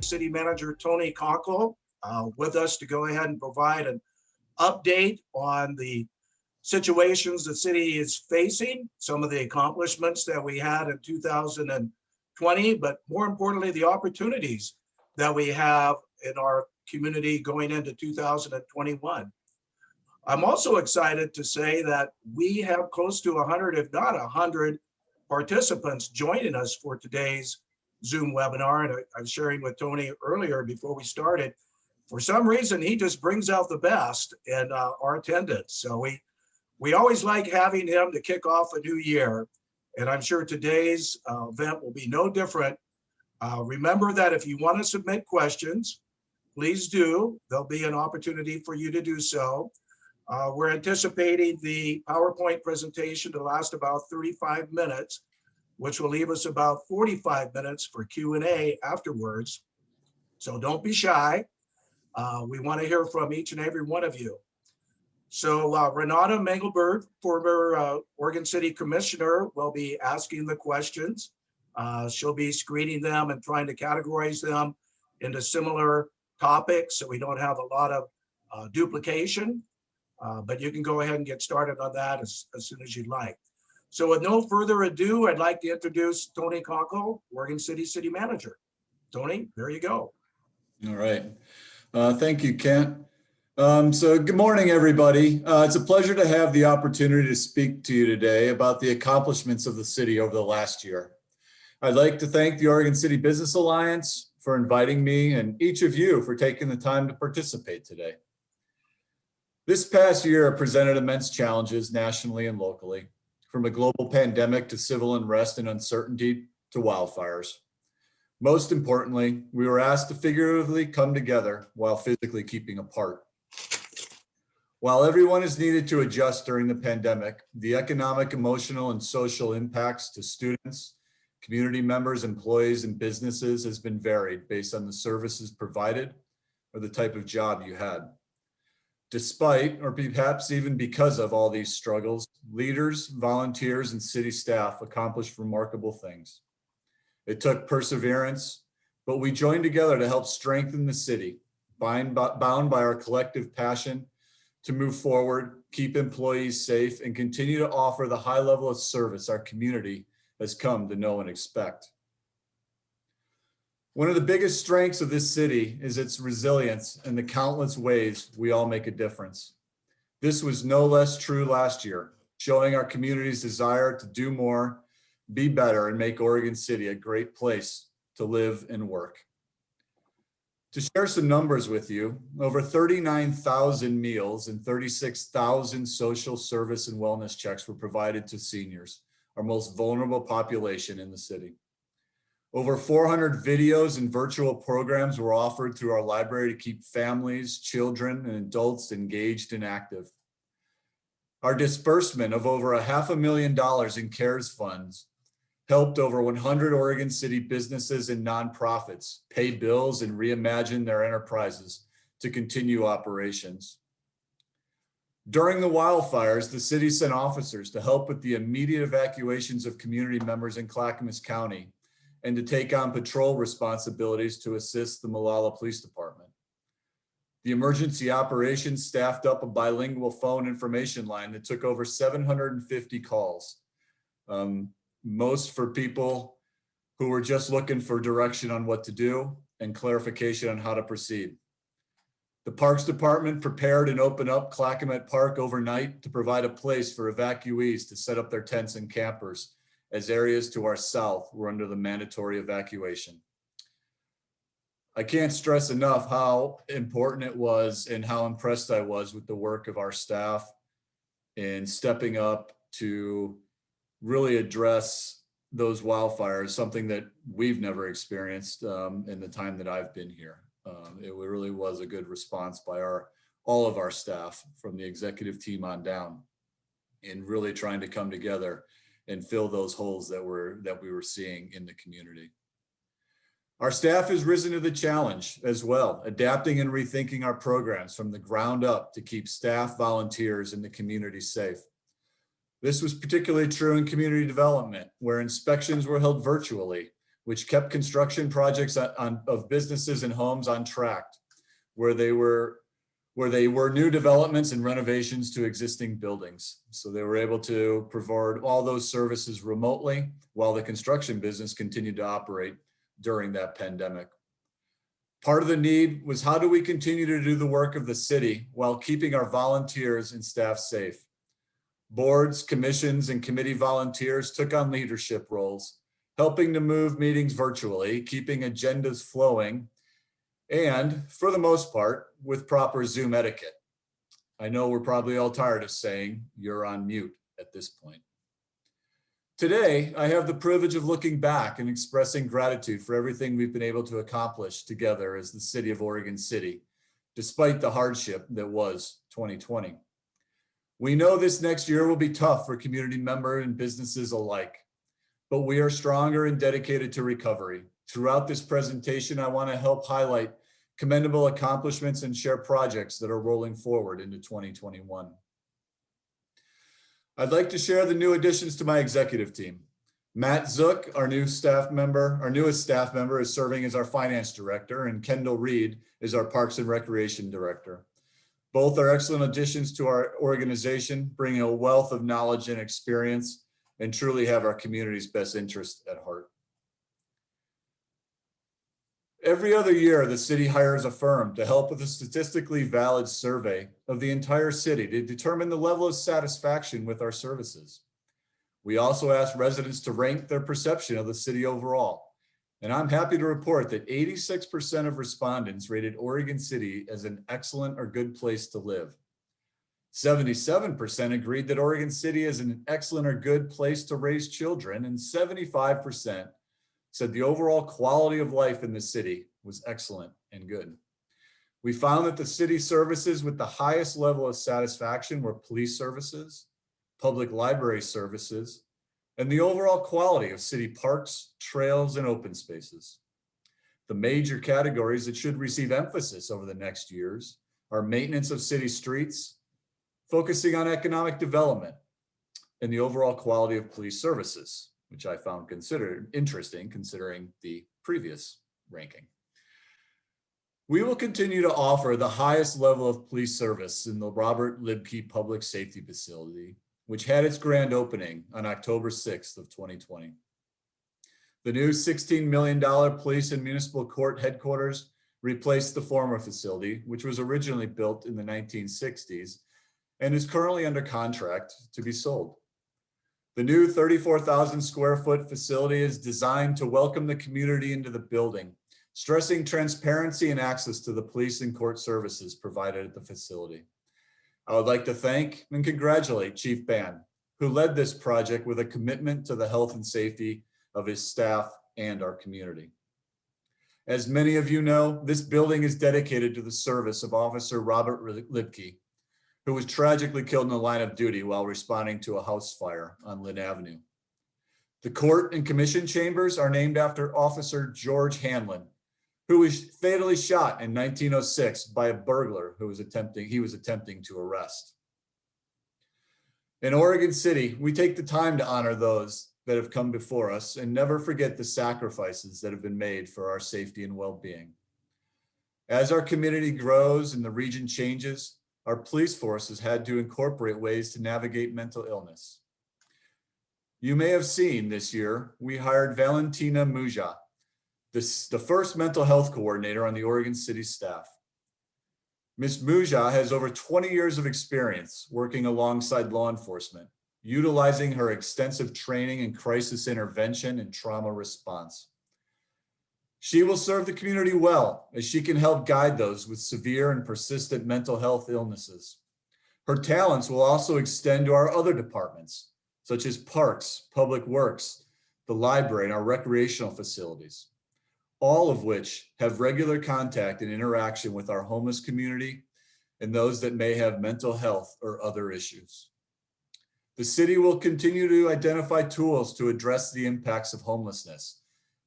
City Manager Tony Konkol with us to go ahead and provide an update on the situations the city is facing, some of the accomplishments that we had in 2020, but more importantly, the opportunities that we have in our community going into 2021. I'm also excited to say that we have close to 100, if not 100, participants joining us for today's Zoom webinar. And I was sharing with Tony earlier before we started, for some reason, he just brings out the best in our attendance. So we always like having him to kick off a new year. And I'm sure today's event will be no different. Remember that if you want to submit questions, please do. There'll be an opportunity for you to do so. We're anticipating the PowerPoint presentation to last about 35 minutes, which will leave us about 45 minutes for Q&A afterwards. So don't be shy. We want to hear from each and every one of you. So Renata Mengelberg, former Oregon City Commissioner, will be asking the questions. She'll be screening them and trying to categorize them into similar topics so we don't have a lot of duplication. But you can go ahead and get started on that as soon as you'd like. So with no further ado, I'd like to introduce Tony Konkol, Oregon City City Manager. Tony, there you go. All right. Thank you, Kent. So good morning, everybody. It's a pleasure to have the opportunity to speak to you today about the accomplishments of the city over the last year. I'd like to thank the Oregon City Business Alliance for inviting me and each of you for taking the time to participate today. This past year presented immense challenges nationally and locally, from a global pandemic to civil unrest and uncertainty to wildfires. Most importantly, we were asked to figuratively come together while physically keeping apart. While everyone is needed to adjust during the pandemic, the economic, emotional, and social impacts to students, community members, employees, and businesses has been varied based on the services provided or the type of job you had. Despite, or perhaps even because of all these struggles, leaders, volunteers, and city staff accomplished remarkable things. It took perseverance, but we joined together to help strengthen the city, bound by our collective passion to move forward, keep employees safe, and continue to offer the high level of service our community has come to know and expect. One of the biggest strengths of this city is its resilience and the countless ways we all make a difference. This was no less true last year, showing our community's desire to do more, be better, and make Oregon City a great place to live and work. To share some numbers with you, over 39,000 meals and 36,000 social service and wellness checks were provided to seniors, our most vulnerable population in the city. Over 400 videos and virtual programs were offered through our library to keep families, children, and adults engaged and active. Our disbursement of over $500,000 in CARES funds helped over 100 Oregon City businesses and nonprofits pay bills and reimagine their enterprises to continue operations. During the wildfires, the city sent officers to help with the immediate evacuations of community members in Clackamas County and to take on patrol responsibilities to assist the Molalla Police Department. The emergency operations staffed up a bilingual phone information line that took over 750 calls, most for people who were just looking for direction on what to do and clarification on how to proceed. The Parks Department prepared and opened up Clackamas Park overnight to provide a place for evacuees to set up their tents and campers, as areas to our south were under the mandatory evacuation. I can't stress enough how important it was and how impressed I was with the work of our staff in stepping up to really address those wildfires, something that we've never experienced in the time that I've been here. It really was a good response by all of our staff from the executive team on down in really trying to come together and fill those holes that we were seeing in the community. Our staff has risen to the challenge as well, adapting and rethinking our programs from the ground up to keep staff, volunteers, and the community safe. This was particularly true in community development, where inspections were held virtually, which kept construction projects of businesses and homes on track, where they were new developments and renovations to existing buildings. So they were able to provide all those services remotely while the construction business continued to operate during that pandemic. Part of the need was, how do we continue to do the work of the city while keeping our volunteers and staff safe? Boards, commissions, and committee volunteers took on leadership roles, helping to move meetings virtually, keeping agendas flowing, and for the most part, with proper Zoom etiquette. I know we're probably all tired of saying you're on mute at this point. Today, I have the privilege of looking back and expressing gratitude for everything we've been able to accomplish together as the city of Oregon City, despite the hardship that was 2020. We know this next year will be tough for community members and businesses alike, but we are stronger and dedicated to recovery. Throughout this presentation, I want to help highlight commendable accomplishments and share projects that are rolling forward into 2021. I'd like to share the new additions to my executive team. Matt Zook, our newest staff member, is serving as our finance director, and Kendall Reed is our Parks and Recreation director. Both are excellent additions to our organization, bringing a wealth of knowledge and experience, and truly have our community's best interest at heart. Every other year, the city hires a firm to help with a statistically valid survey of the entire city to determine the level of satisfaction with our services. We also ask residents to rank their perception of the city overall. And I'm happy to report that 86% of respondents rated Oregon City as an excellent or good place to live. 77% agreed that Oregon City is an excellent or good place to raise children, and 75% said the overall quality of life in the city was excellent and good. We found that the city services with the highest level of satisfaction were police services, public library services, and the overall quality of city parks, trails, and open spaces. The major categories that should receive emphasis over the next years are maintenance of city streets, focusing on economic development, and the overall quality of police services, which I found considered interesting considering the previous ranking. We will continue to offer the highest level of police service in the Robert Libke Public Safety Facility, which had its grand opening on October 6th of 2020. The new $16 million police and municipal court headquarters replaced the former facility, which was originally built in the 1960s and is currently under contract to be sold. The new 34,000 square foot facility is designed to welcome the community into the building, stressing transparency and access to the police and court services provided at the facility. I would like to thank and congratulate Chief Ban, who led this project with a commitment to the health and safety of his staff and our community. As many of you know, this building is dedicated to the service of Officer Robert Libke, who was tragically killed in the line of duty while responding to a house fire on Lynn Avenue. The court and commission chambers are named after Officer George Hanlon, who was fatally shot in 1906 by a burglar who was attempting to arrest. In Oregon City, we take the time to honor those that have come before us and never forget the sacrifices that have been made for our safety and well-being. As our community grows and the region changes, our police force has had to incorporate ways to navigate mental illness. You may have seen this year, we hired Valentina Muja, the first mental health coordinator on the Oregon City staff. Ms. Muja has over 20 years of experience working alongside law enforcement, utilizing her extensive training in crisis intervention and trauma response. She will serve the community well as she can help guide those with severe and persistent mental health illnesses. Her talents will also extend to our other departments, such as parks, public works, the library, and our recreational facilities, all of which have regular contact and interaction with our homeless community and those that may have mental health or other issues. The city will continue to identify tools to address the impacts of homelessness,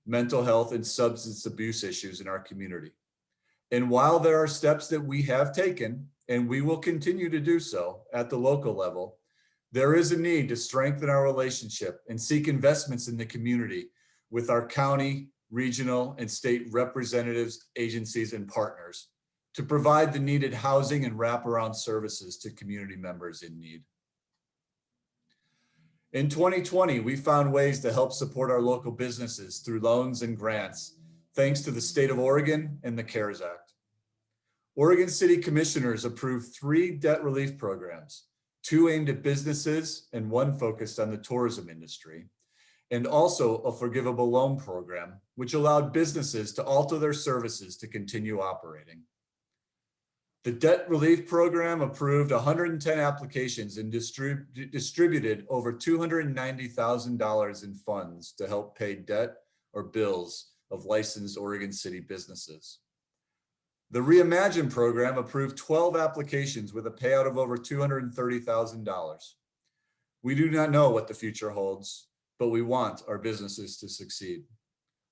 mental health, and substance abuse issues in our community. And while there are steps that we have taken, and we will continue to do so at the local level, there is a need to strengthen our relationship and seek investments in the community with our county, regional, and state representatives, agencies, and partners to provide the needed housing and wraparound services to community members in need. In 2020, we found ways to help support our local businesses through loans and grants, thanks to the state of Oregon and the CARES Act. Oregon City Commissioners approved 3 debt relief programs, 2 aimed at businesses and 1 focused on the tourism industry, and also a forgivable loan program, which allowed businesses to alter their services to continue operating. The debt relief program approved 110 applications and distributed over $290,000 in funds to help pay debt or bills of licensed Oregon City businesses. The Reimagine program approved 12 applications with a payout of over $230,000. We do not know what the future holds, but we want our businesses to succeed.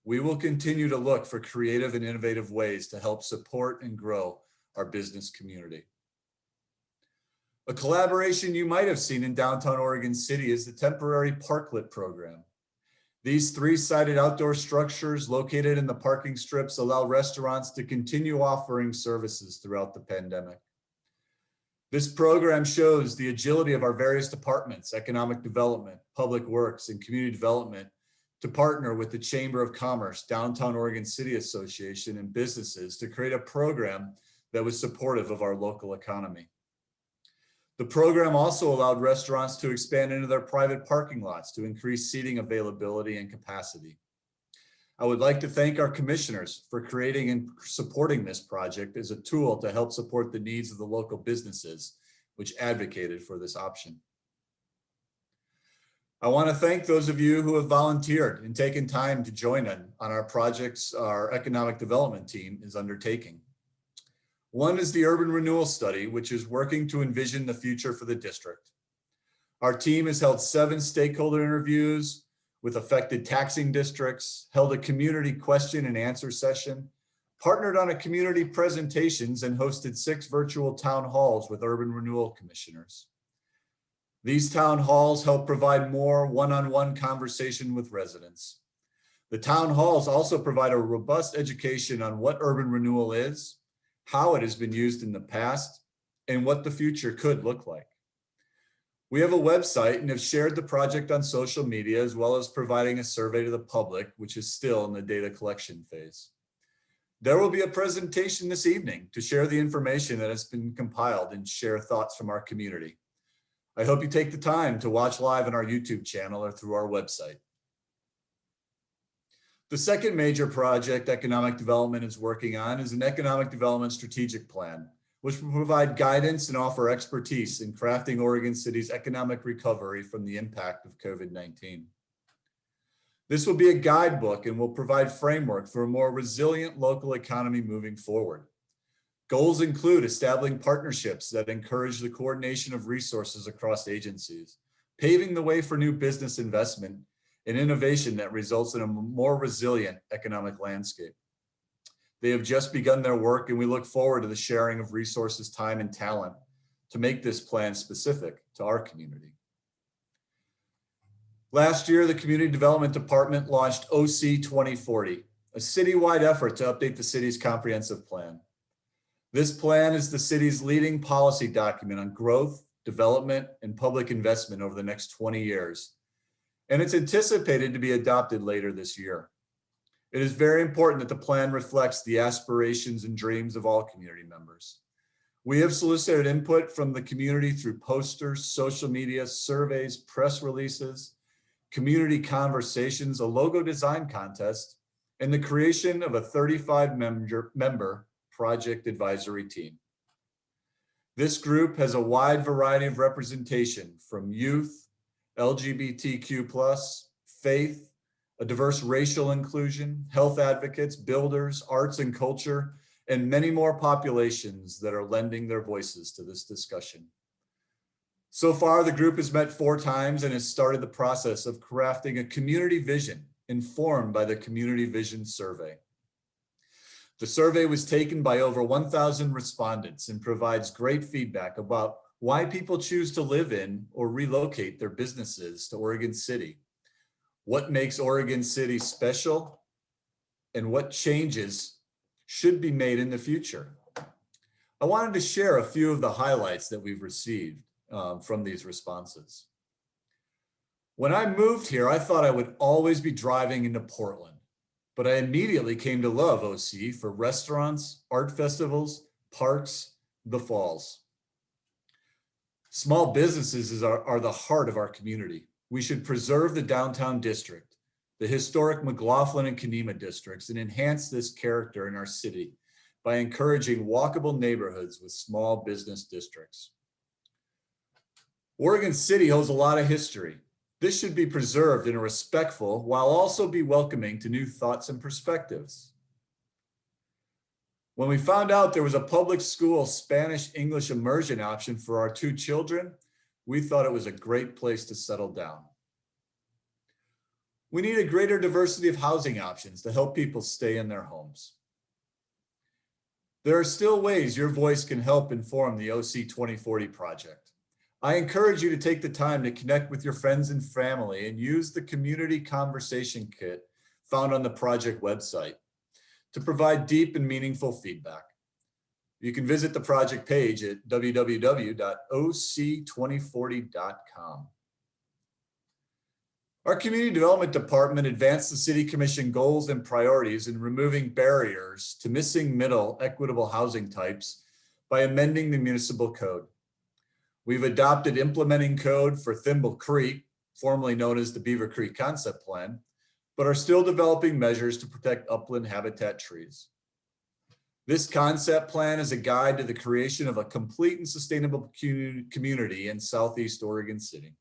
We will continue to look for creative and innovative ways to help support and grow our business community. A collaboration you might have seen in downtown Oregon City is the temporary parklet program. These 3-sided outdoor structures located in the parking strips allow restaurants to continue offering services throughout the pandemic. This program shows the agility of our various departments, economic development, public works, and community development, to partner with the Chamber of Commerce, Downtown Oregon City Association, and businesses to create a program that was supportive of our local economy. The program also allowed restaurants to expand into their private parking lots to increase seating availability and capacity. I would like to thank our commissioners for creating and supporting this project as a tool to help support the needs of the local businesses, which advocated for this option. I want to thank those of you who have volunteered and taken time to join on our projects our economic development team is undertaking. One is the Urban Renewal Study, which is working to envision the future for the district. Our team has held 7 stakeholder interviews with affected taxing districts, held a community question and answer session, partnered on a community presentations, and hosted 6 virtual town halls with urban renewal commissioners. These town halls help provide more one-on-one conversation with residents. The town halls also provide a robust education on what urban renewal is, how it has been used in the past, and what the future could look like. We have a website and have shared the project on social media, as well as providing a survey to the public, which is still in the data collection phase. There will be a presentation this evening to share the information that has been compiled and share thoughts from our community. I hope you take the time to watch live on our YouTube channel or through our website. The second major project economic development is working on is an economic development strategic plan, which will provide guidance and offer expertise in crafting Oregon City's economic recovery from the impact of COVID-19. This will be a guidebook and will provide framework for a more resilient local economy moving forward. Goals include establishing partnerships that encourage the coordination of resources across agencies, paving the way for new business investment and innovation that results in a more resilient economic landscape. They have just begun their work, and we look forward to the sharing of resources, time, and talent to make this plan specific to our community. Last year, the Community Development Department launched OC 2040, a citywide effort to update the city's comprehensive plan. This plan is the city's leading policy document on growth, development, and public investment over the next 20 years. And it's anticipated to be adopted later this year. It is very important that the plan reflects the aspirations and dreams of all community members. We have solicited input from the community through posters, social media, surveys, press releases, community conversations, a logo design contest, and the creation of a 35-member project advisory team. This group has a wide variety of representation from youth, LGBTQ+, faith, a diverse racial inclusion, health advocates, builders, arts and culture, and many more populations that are lending their voices to this discussion. So far, the group has met 4 times and has started the process of crafting a community vision informed by the Community Vision Survey. The survey was taken by over 1,000 respondents and provides great feedback about why people choose to live in or relocate their businesses to Oregon City, what makes Oregon City special, and what changes should be made in the future. I wanted to share a few of the highlights that we've received from these responses. When I moved here, I thought I would always be driving into Portland, but I immediately came to love OC for restaurants, art festivals, parks, the falls. Small businesses are the heart of our community. We should preserve the downtown district, the historic McLaughlin and Kenema districts, and enhance this character in our city by encouraging walkable neighborhoods with small business districts. Oregon City holds a lot of history. This should be preserved in a respectful while also be welcoming to new thoughts and perspectives. When we found out there was a public school Spanish-English immersion option for our 2 children, we thought it was a great place to settle down. We need a greater diversity of housing options to help people stay in their homes. There are still ways your voice can help inform the OC 2040 project. I encourage you to take the time to connect with your friends and family and use the community conversation kit found on the project website to provide deep and meaningful feedback. You can visit the project page at www.oc2040.com. Our Community Development Department advanced the City Commission goals and priorities in removing barriers to missing middle equitable housing types by amending the municipal code. We've adopted implementing code for Thimble Creek, formerly known as the Beaver Creek Concept Plan, but are still developing measures to protect upland habitat trees. This concept plan is a guide to the creation of a complete and sustainable community in Southeast Oregon City.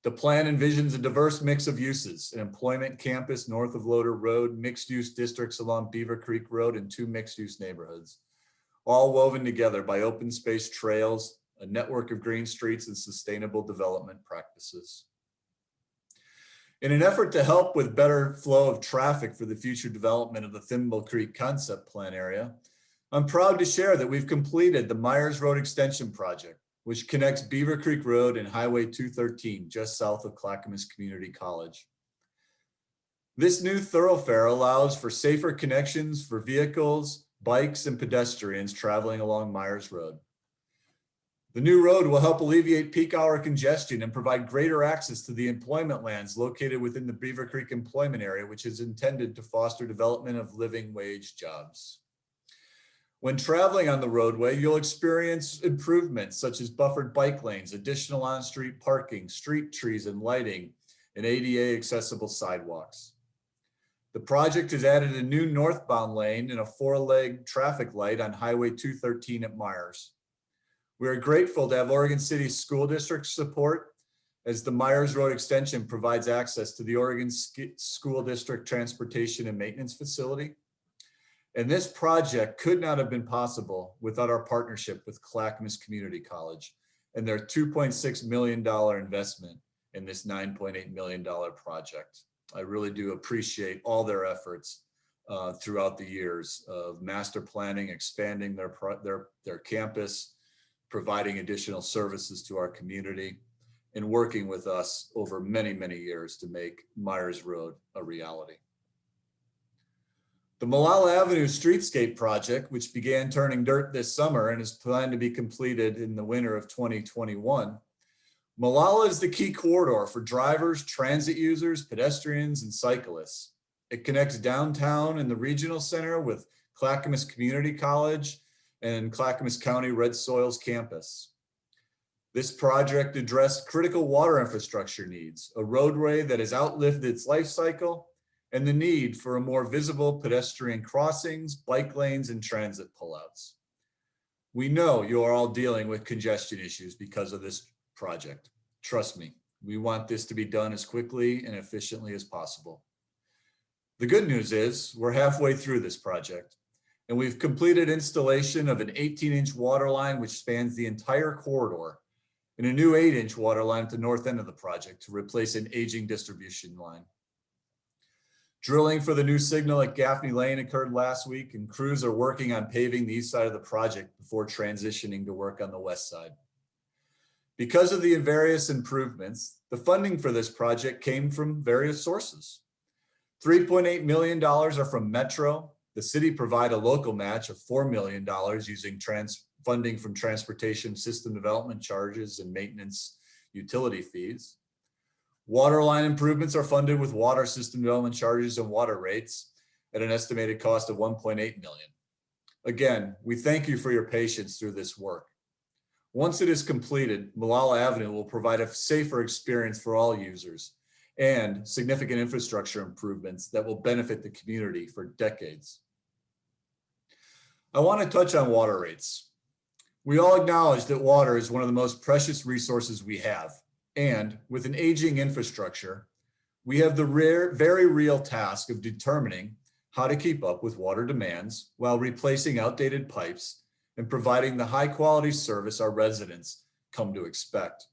The plan envisions a diverse mix of uses, an employment campus north of Loader Road, mixed-use districts along Beaver Creek Road, and 2 mixed-use neighborhoods, all woven together by open space trails, a network of green streets, and sustainable development practices. In an effort to help with better flow of traffic for the future development of the Thimble Creek Concept Plan area, I'm proud to share that we've completed the Myers Road Extension Project, which connects Beaver Creek Road and Highway 213 just south of Clackamas Community College. This new thoroughfare allows for safer connections for vehicles, bikes, and pedestrians traveling along Myers Road. The new road will help alleviate peak hour congestion and provide greater access to the employment lands located within the Beaver Creek employment area, which is intended to foster development of living wage jobs. When traveling on the roadway, you'll experience improvements such as buffered bike lanes, additional on-street parking, street trees and lighting, and ADA accessible sidewalks. The project has added a new northbound lane and a 4-leg traffic light on Highway 213 at Myers. We are grateful to have Oregon City School District support as the Myers Road Extension provides access to the Oregon School District Transportation and Maintenance Facility. And this project could not have been possible without our partnership with Clackamas Community College and their $2.6 million investment in this $9.8 million project. I really do appreciate all their efforts throughout the years of master planning, expanding their campus, providing additional services to our community, and working with us over many, many years to make Myers Road a reality. The Malala Avenue Streetscape project, which began turning dirt this summer and is planned to be completed in the winter of 2021. Malala is the key corridor for drivers, transit users, pedestrians, and cyclists. It connects downtown and the regional center with Clackamas Community College and Clackamas County Red Soils campus. This project addressed critical water infrastructure needs, a roadway that has outlived its life cycle, and the need for a more visible pedestrian crossings, bike lanes, and transit pullouts. We know you are all dealing with congestion issues because of this project. Trust me, we want this to be done as quickly and efficiently as possible. The good news is we're halfway through this project, and we've completed installation of an 18-inch water line which spans the entire corridor, and a new 8-inch water line at the north end of the project to replace an aging distribution line. Drilling for the new signal at Gaffney Lane occurred last week, and crews are working on paving the east side of the project before transitioning to work on the west side. Because of the various improvements, the funding for this project came from various sources. $3.8 million are from Metro. The city provide a local match of $4 million using funding from transportation system development charges and maintenance utility fees. Water line improvements are funded with water system development charges and water rates at an estimated cost of $1.8 million. Again, we thank you for your patience through this work. Once it is completed, Malala Avenue will provide a safer experience for all users and significant infrastructure improvements that will benefit the community for decades. I want to touch on water rates. We all acknowledge that water is one of the most precious resources we have. And with an aging infrastructure, we have the very real task of determining how to keep up with water demands while replacing outdated pipes and providing the high quality service our residents come to expect.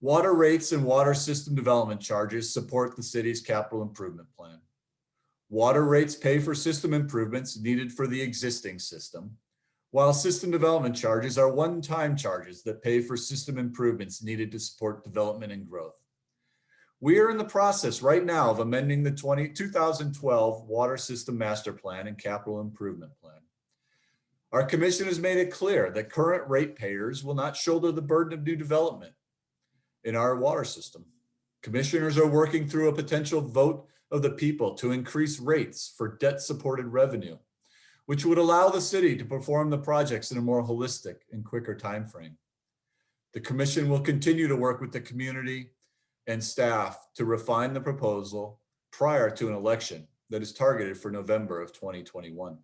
Water rates and water system development charges support the city's capital improvement plan. Water rates pay for system improvements needed for the existing system, while system development charges are one-time charges that pay for system improvements needed to support development and growth. We are in the process right now of amending the 2012 Water System Master Plan and Capital Improvement Plan. Our commission has made it clear that current ratepayers will not shoulder the burden of new development in our water system. Commissioners are working through a potential vote of the people to increase rates for debt-supported revenue, which would allow the city to perform the projects in a more holistic and quicker timeframe. The commission will continue to work with the community and staff to refine the proposal prior to an election that is targeted for November of 2021.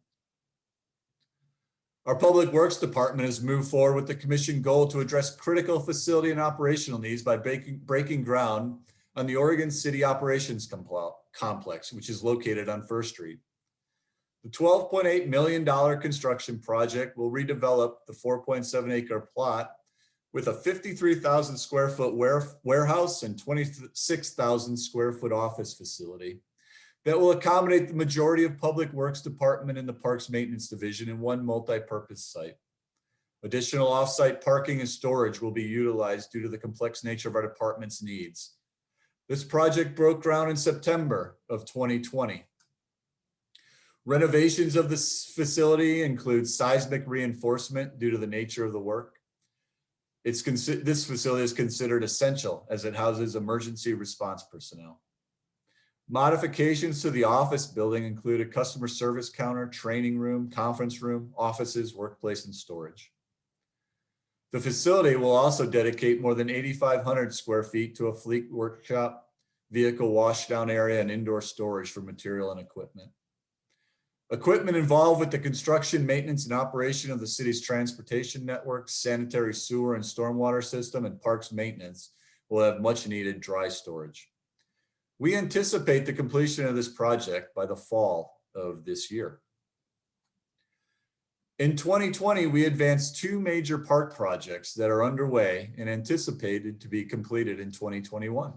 Our Public Works Department has moved forward with the commission goal to address critical facility and operational needs by breaking ground on the Oregon City Operations Complex, which is located on First Street. The $12.8 million construction project will redevelop the 4.7 acre plot with a 53,000 square foot warehouse and 26,000 square foot office facility that will accommodate the majority of Public Works Department and the Parks Maintenance Division in one multi-purpose site. Additional off-site parking and storage will be utilized due to the complex nature of our department's needs. This project broke ground in September of 2020. Renovations of this facility include seismic reinforcement due to the nature of the work. This facility is considered essential as it houses emergency response personnel. Modifications to the office building include a customer service counter, training room, conference room, offices, workplace, and storage. The facility will also dedicate more than 8,500 square feet to a fleet workshop, vehicle washdown area, and indoor storage for material and equipment. Equipment involved with the construction, maintenance, and operation of the city's transportation network, sanitary sewer and stormwater system, and parks maintenance will have much needed dry storage. We anticipate the completion of this project by the fall of this year. In 2020, we advanced two major park projects that are underway and anticipated to be completed in 2021.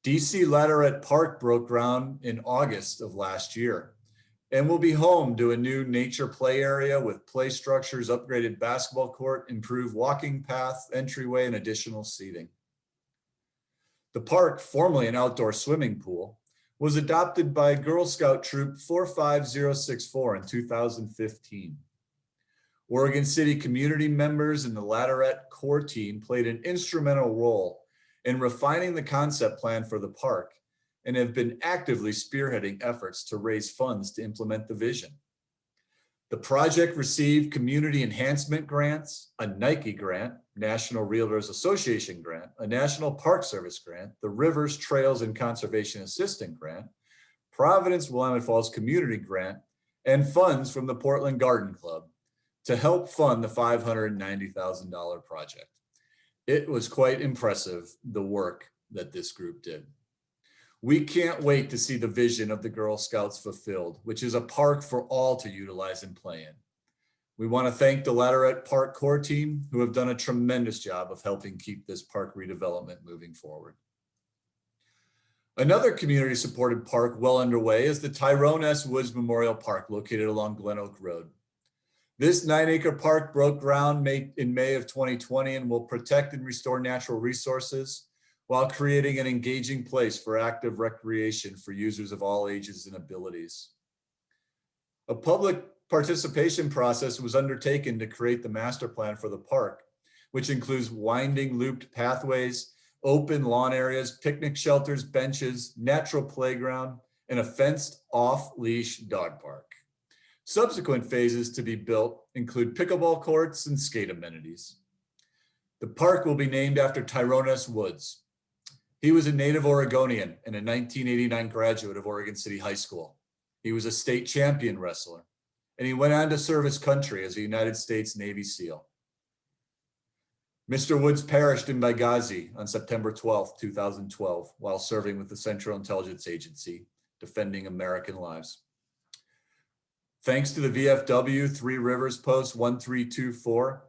DC Ladderette Park broke ground in August of last year and will be home to a new nature play area with play structures, upgraded basketball court, improved walking path, entryway, and additional seating. The park, formerly an outdoor swimming pool, was adopted by Girl Scout Troop 45064 in 2015. Oregon City community members and the Ladderette core team played an instrumental role in refining the concept plan for the park and have been actively spearheading efforts to raise funds to implement the vision. The project received community enhancement grants, a Nike grant, National Realtors Association grant, a National Park Service grant, the Rivers, Trails, and Conservation Assistant grant, Providence Willamette Falls Community Grant, and funds from the Portland Garden Club to help fund the $590,000 project. It was quite impressive, the work that this group did. We can't wait to see the vision of the Girl Scouts fulfilled, which is a park for all to utilize and play in. We want to thank the Ladderette Park core team, who have done a tremendous job of helping keep this park redevelopment moving forward. Another community-supported park well underway is the Tyrone S. Woods Memorial Park, located along Glen Oak Road. This 9-acre park broke ground in May of 2020 and will protect and restore natural resources while creating an engaging place for active recreation for users of all ages and abilities. A public participation process was undertaken to create the master plan for the park, which includes winding looped pathways, open lawn areas, picnic shelters, benches, natural playground, and a fenced off-leash dog park. Subsequent phases to be built include pickleball courts and skate amenities. The park will be named after Tyrone Woods. He was a native Oregonian and a 1989 graduate of Oregon City High School. He was a state champion wrestler, and he went on to serve his country as a United States Navy SEAL. Mr. Woods perished in Benghazi on September 12, 2012, while serving with the Central Intelligence Agency, defending American lives. Thanks to the VFW 3 Rivers Post 1324,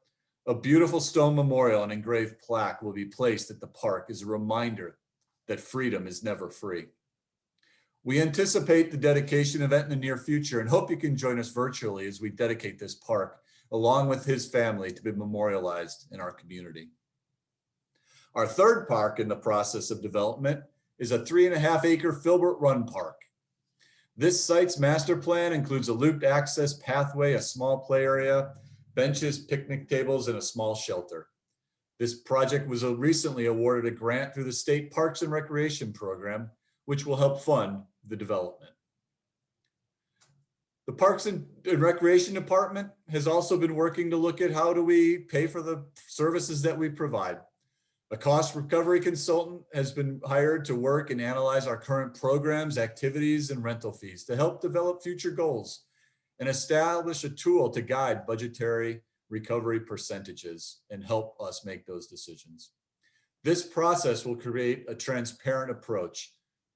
a beautiful stone memorial and engraved plaque will be placed at the park as a reminder that freedom is never free. We anticipate the dedication event in the near future and hope you can join us virtually as we dedicate this park along with his family to be memorialized in our community. Our third park in the process of development is a 3.5-acre Filbert Run Park. This site's master plan includes a looped access pathway, a small play area, benches, picnic tables, and a small shelter. This project was recently awarded a grant through the State Parks and Recreation Program, which will help fund the development. The Parks and Recreation Department has also been working to look at how do we pay for the services that we provide. A cost recovery consultant has been hired to work and analyze our current programs, activities, and rental fees to help develop future goals and establish a tool to guide budgetary recovery percentages and help us make those decisions. This process will create a transparent approach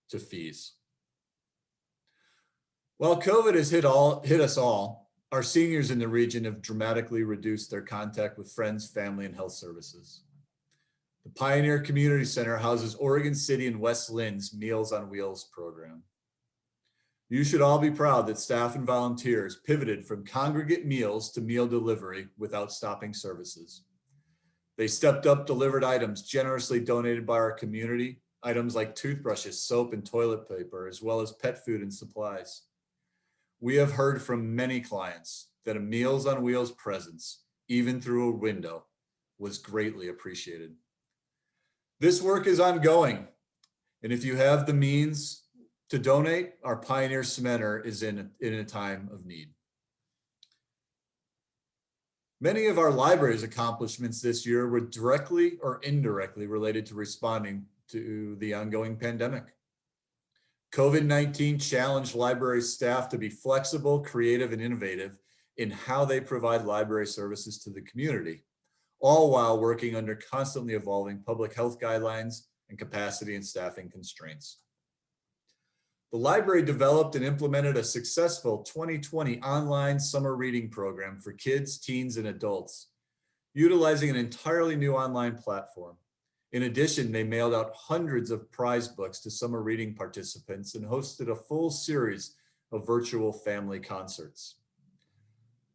to fees. While COVID has hit us all, our seniors in the region have dramatically reduced their contact with friends, family, and health services. The Pioneer Community Center houses Oregon City and West Lynn's Meals on Wheels program. You should all be proud that staff and volunteers pivoted from congregate meals to meal delivery without stopping services. They stepped up, delivered items generously donated by our community, items like toothbrushes, soap, and toilet paper, as well as pet food and supplies. We have heard from many clients that a Meals on Wheels presence, even through a window, was greatly appreciated. This work is ongoing, and if you have the means to donate, our Pioneer Center is in a time of need. Many of our library's accomplishments this year were directly or indirectly related to responding to the ongoing pandemic. COVID-19 challenged library staff to be flexible, creative, and innovative in how they provide library services to the community, all while working under constantly evolving public health guidelines and capacity and staffing constraints. The library developed and implemented a successful 2020 online summer reading program for kids, teens, and adults, utilizing an entirely new online platform. In addition, they mailed out hundreds of prize books to summer reading participants and hosted a full series of virtual family concerts.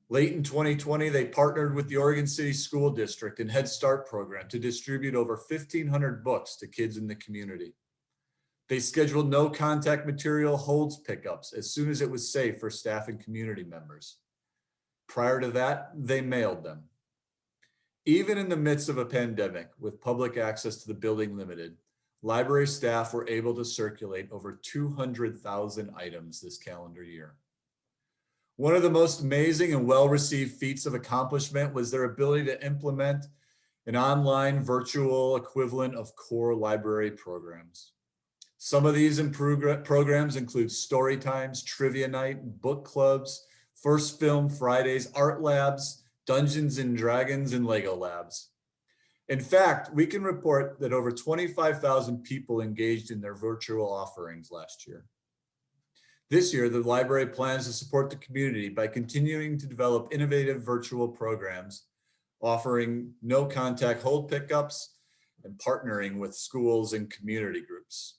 Late in 2020, they partnered with the Oregon City School District and Head Start program to distribute over 1,500 books to kids in the community. They scheduled no contact material holds pickups as soon as it was safe for staff and community members. Prior to that, they mailed them. Even in the midst of a pandemic, with public access to the building limited, library staff were able to circulate over 200,000 items this calendar year. One of the most amazing and well-received feats of accomplishment was their ability to implement an online virtual equivalent of core library programs. Some of these programs include story times, trivia night, book clubs, First Film Fridays, art labs, Dungeons and Dragons, and Lego labs. In fact, we can report that over 25,000 people engaged in their virtual offerings last year. This year, the library plans to support the community by continuing to develop innovative virtual programs, offering no contact hold pickups, and partnering with schools and community groups.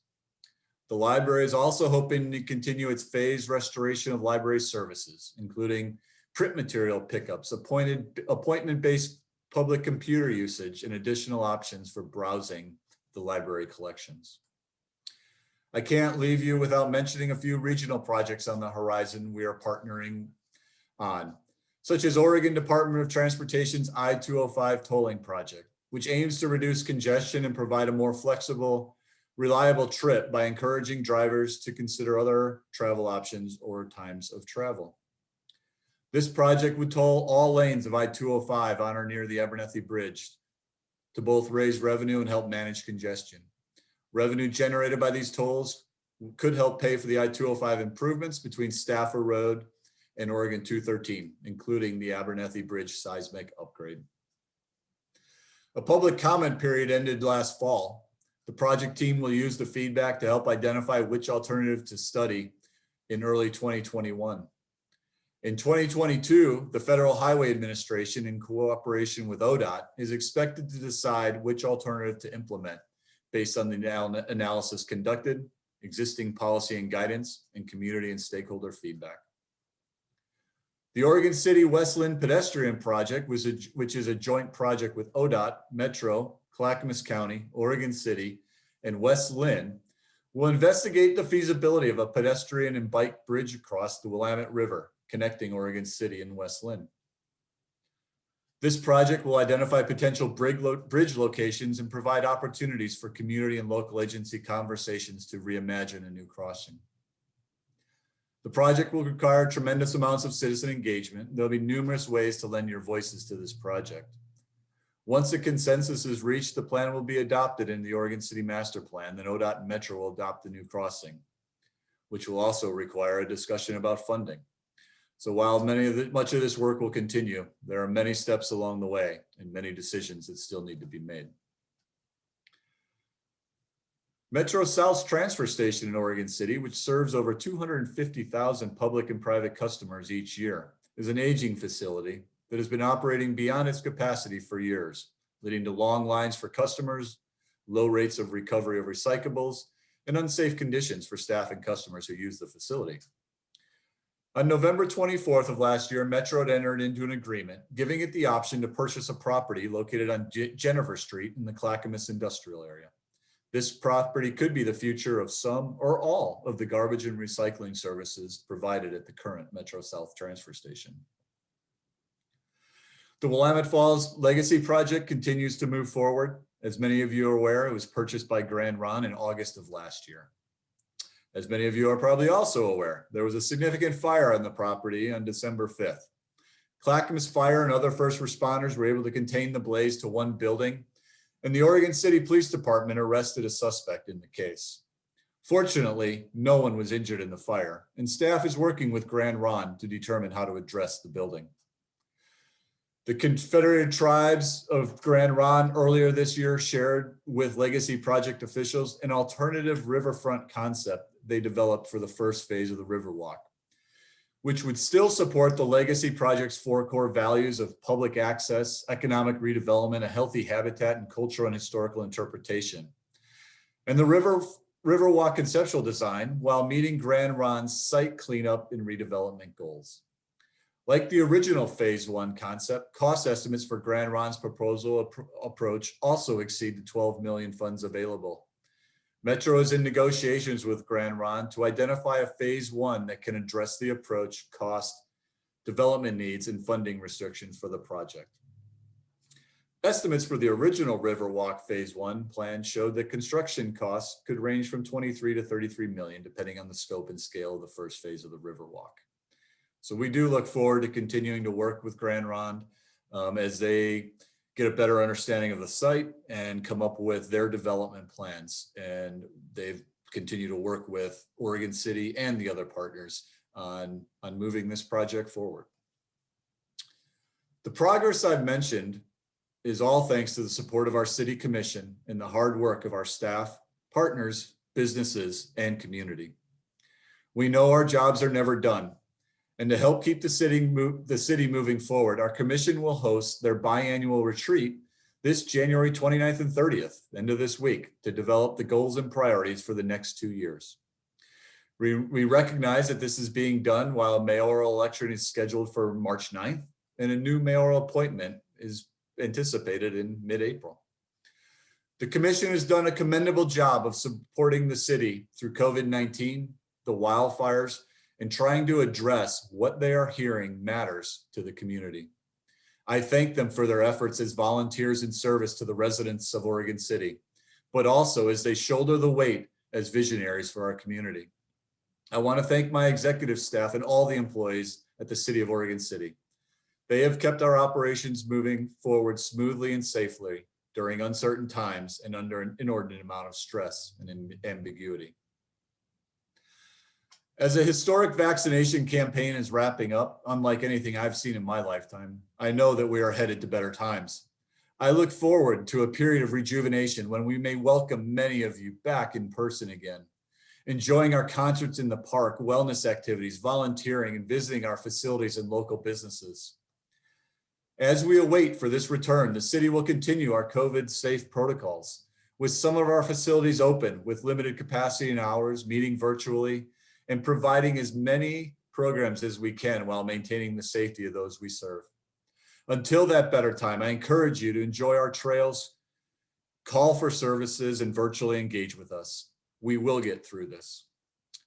The library is also hoping to continue its phased restoration of library services, including print material pickups, appointment-based public computer usage, and additional options for browsing the library collections. I can't leave you without mentioning a few regional projects on the horizon we are partnering on, such as Oregon Department of Transportation's I-205 tolling project, which aims to reduce congestion and provide a more flexible, reliable trip by encouraging drivers to consider other travel options or times of travel. This project would toll all lanes of I-205 on or near the Abernethy Bridge to both raise revenue and help manage congestion. Revenue generated by these tolls could help pay for the I-205 improvements between Stafford Road and Oregon 213, including the Abernethy Bridge seismic upgrade. A public comment period ended last fall. The project team will use the feedback to help identify which alternative to study in early 2021. In 2022, the Federal Highway Administration, in cooperation with ODOT, is expected to decide which alternative to implement based on the analysis conducted, existing policy and guidance, and community and stakeholder feedback. The Oregon City West Lynn Pedestrian Project, which is a joint project with ODOT, Metro, Clackamas County, Oregon City, and West Lynn, will investigate the feasibility of a pedestrian and bike bridge across the Willamette River, connecting Oregon City and West Lynn. This project will identify potential bridge locations and provide opportunities for community and local agency conversations to reimagine a new crossing. The project will require tremendous amounts of citizen engagement. There'll be numerous ways to lend your voices to this project. Once a consensus is reached, the plan will be adopted in the Oregon City Master Plan. Then ODOT and Metro will adopt the new crossing, which will also require a discussion about funding. So while much of this work will continue, there are many steps along the way and many decisions that still need to be made. Metro South's transfer station in Oregon City, which serves over 250,000 public and private customers each year, is an aging facility that has been operating beyond its capacity for years, leading to long lines for customers, low rates of recovery of recyclables, and unsafe conditions for staff and customers who use the facility. On November 24th of last year, Metro had entered into an agreement, giving it the option to purchase a property located on Jennifer Street in the Clackamas industrial area. This property could be the future of some or all of the garbage and recycling services provided at the current Metro South transfer station. The Willamette Falls Legacy Project continues to move forward. As many of you are aware, it was purchased by Grand Ron in August of last year. As many of you are probably also aware, there was a significant fire on the property on December 5th. Clackamas Fire and other first responders were able to contain the blaze to one building, and the Oregon City Police Department arrested a suspect in the case. Fortunately, no one was injured in the fire, and staff is working with Grand Ron to determine how to address the building. The Confederated Tribes of Grand Ron earlier this year shared with Legacy Project officials an alternative riverfront concept they developed for the first phase of the Riverwalk, which would still support the Legacy Project's four core values of public access, economic redevelopment, a healthy habitat, and cultural and historical interpretation. And the Riverwalk conceptual design while meeting Grand Ron's site cleanup and redevelopment goals. Like the original phase one concept, cost estimates for Grand Ron's proposal approach also exceed the 12 million funds available. Metro is in negotiations with Grand Ron to identify a phase one that can address the approach, cost, development needs, and funding restrictions for the project. Estimates for the original Riverwalk phase one plan showed that construction costs could range from 23 to 33 million, depending on the scope and scale of the first phase of the Riverwalk. So we do look forward to continuing to work with Grand Ron as they get a better understanding of the site and come up with their development plans. And they've continued to work with Oregon City and the other partners on moving this project forward. The progress I've mentioned is all thanks to the support of our city commission and the hard work of our staff, partners, businesses, and community. We know our jobs are never done. And to help keep the city moving forward, our commission will host their biannual retreat this January 29th and 30th, end of this week, to develop the goals and priorities for the next 2 years. We recognize that this is being done while a mayoral election is scheduled for March 9th, and a new mayoral appointment is anticipated in mid-April. The commission has done a commendable job of supporting the city through COVID-19, the wildfires, and trying to address what they are hearing matters to the community. I thank them for their efforts as volunteers in service to the residents of Oregon City, but also as they shoulder the weight as visionaries for our community. I want to thank my executive staff and all the employees at the City of Oregon City. They have kept our operations moving forward smoothly and safely during uncertain times and under an inordinate amount of stress and ambiguity. As a historic vaccination campaign is wrapping up, unlike anything I've seen in my lifetime, I know that we are headed to better times. I look forward to a period of rejuvenation when we may welcome many of you back in person again, enjoying our concerts in the park, wellness activities, volunteering, and visiting our facilities and local businesses. As we await for this return, the city will continue our COVID-safe protocols, with some of our facilities open with limited capacity and hours, meeting virtually, and providing as many programs as we can while maintaining the safety of those we serve. Until that better time, I encourage you to enjoy our trails, call for services, and virtually engage with us. We will get through this.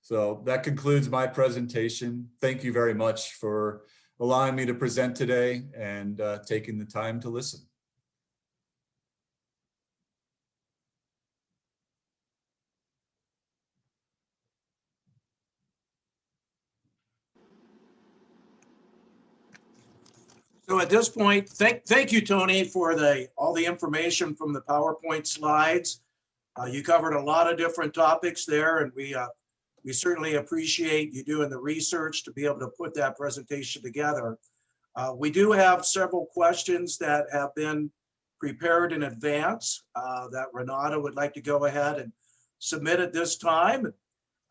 So that concludes my presentation. Thank you very much for allowing me to present today and taking the time to listen. So at this point, thank you, Tony, for all the information from the PowerPoint slides. You covered a lot of different topics there, and we certainly appreciate you doing the research to be able to put that presentation together. We do have several questions that have been prepared in advance that Renata would like to go ahead and submit at this time.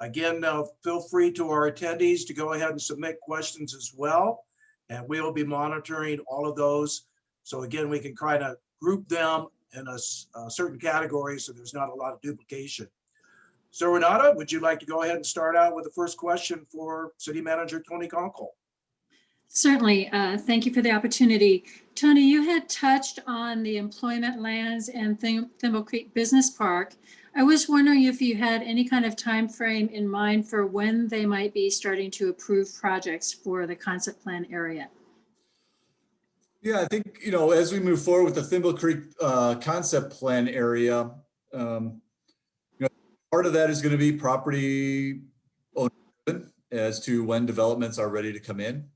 Again, feel free to our attendees to go ahead and submit questions as well. And we'll be monitoring all of those. So again, we can kind of group them in a certain category so there's not a lot of duplication. So Renata, would you like to go ahead and start out with the first question for City Manager Tony Konkol? Certainly. Thank you for the opportunity. Tony, you had touched on the employment lands and Thimble Creek Business Park. I was wondering if you had any kind of time frame in mind for when they might be starting to approve projects for the concept plan area. Yeah, I think, as we move forward with the Thimble Creek concept plan area, part of that is going to be property ownership as to when developments are ready to come in.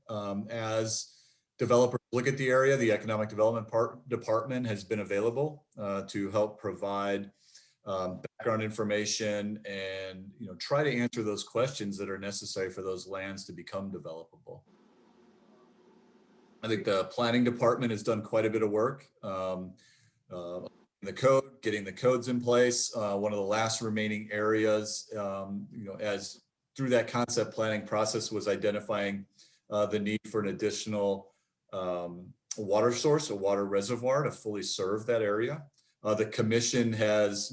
As developers look at the area, the Economic Development Department has been available to help provide background information and try to answer those questions that are necessary for those lands to become developable. I think the planning department has done quite a bit of work. The code, getting the codes in place. One of the last remaining areas, as through that concept planning process, was identifying the need for an additional water source, a water reservoir to fully serve that area. The commission has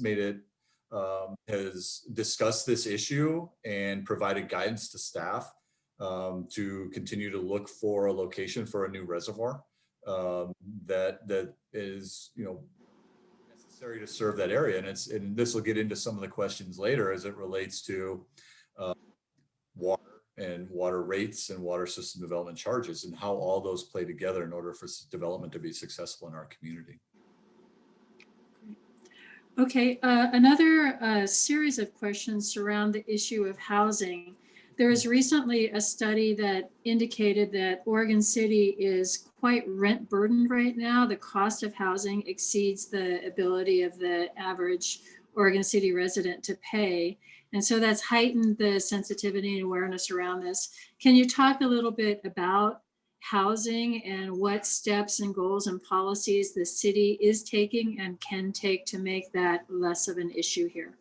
has discussed this issue and provided guidance to staff to continue to look for a location for a new reservoir that is, necessary to serve that area. And this will get into some of the questions later as it relates to water and water rates and water system development charges and how all those play together in order for development to be successful in our community. Okay, another series of questions surround the issue of housing. There was recently a study that indicated that Oregon City is quite rent burdened right now. The cost of housing exceeds the ability of the average Oregon City resident to pay. And so that's heightened the sensitivity and awareness around this. Can you talk a little bit about housing and what steps and goals and policies the city is taking and can take to make that less of an issue here?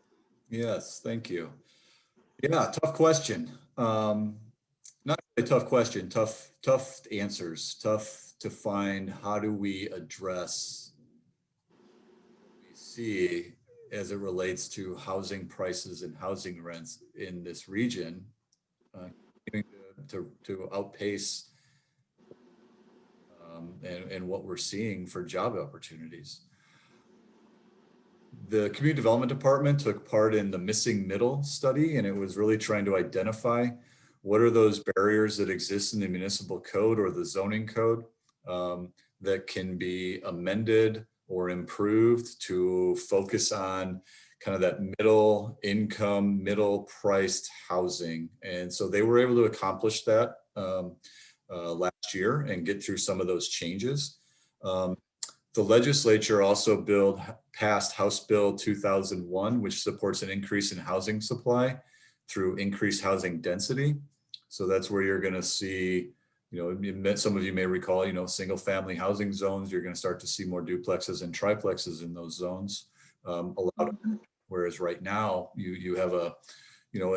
Yes, thank you. Yeah, tough question. Not a tough question, tough answers, tough to find. How do we address what we see as it relates to housing prices and housing rents in this region, to outpace and what we're seeing for job opportunities. The Community Development Department took part in the Missing Middle study, and it was really trying to identify what are those barriers that exist in the municipal code or the zoning code that can be amended or improved to focus on kind of that middle income, middle priced housing. And so they were able to accomplish that last year and get through some of those changes. The legislature also passed House Bill 2001, which supports an increase in housing supply through increased housing density. So that's where you're going to see, some of you may recall, single family housing zones. You're going to start to see more duplexes and triplexes in those zones. Whereas right now you have a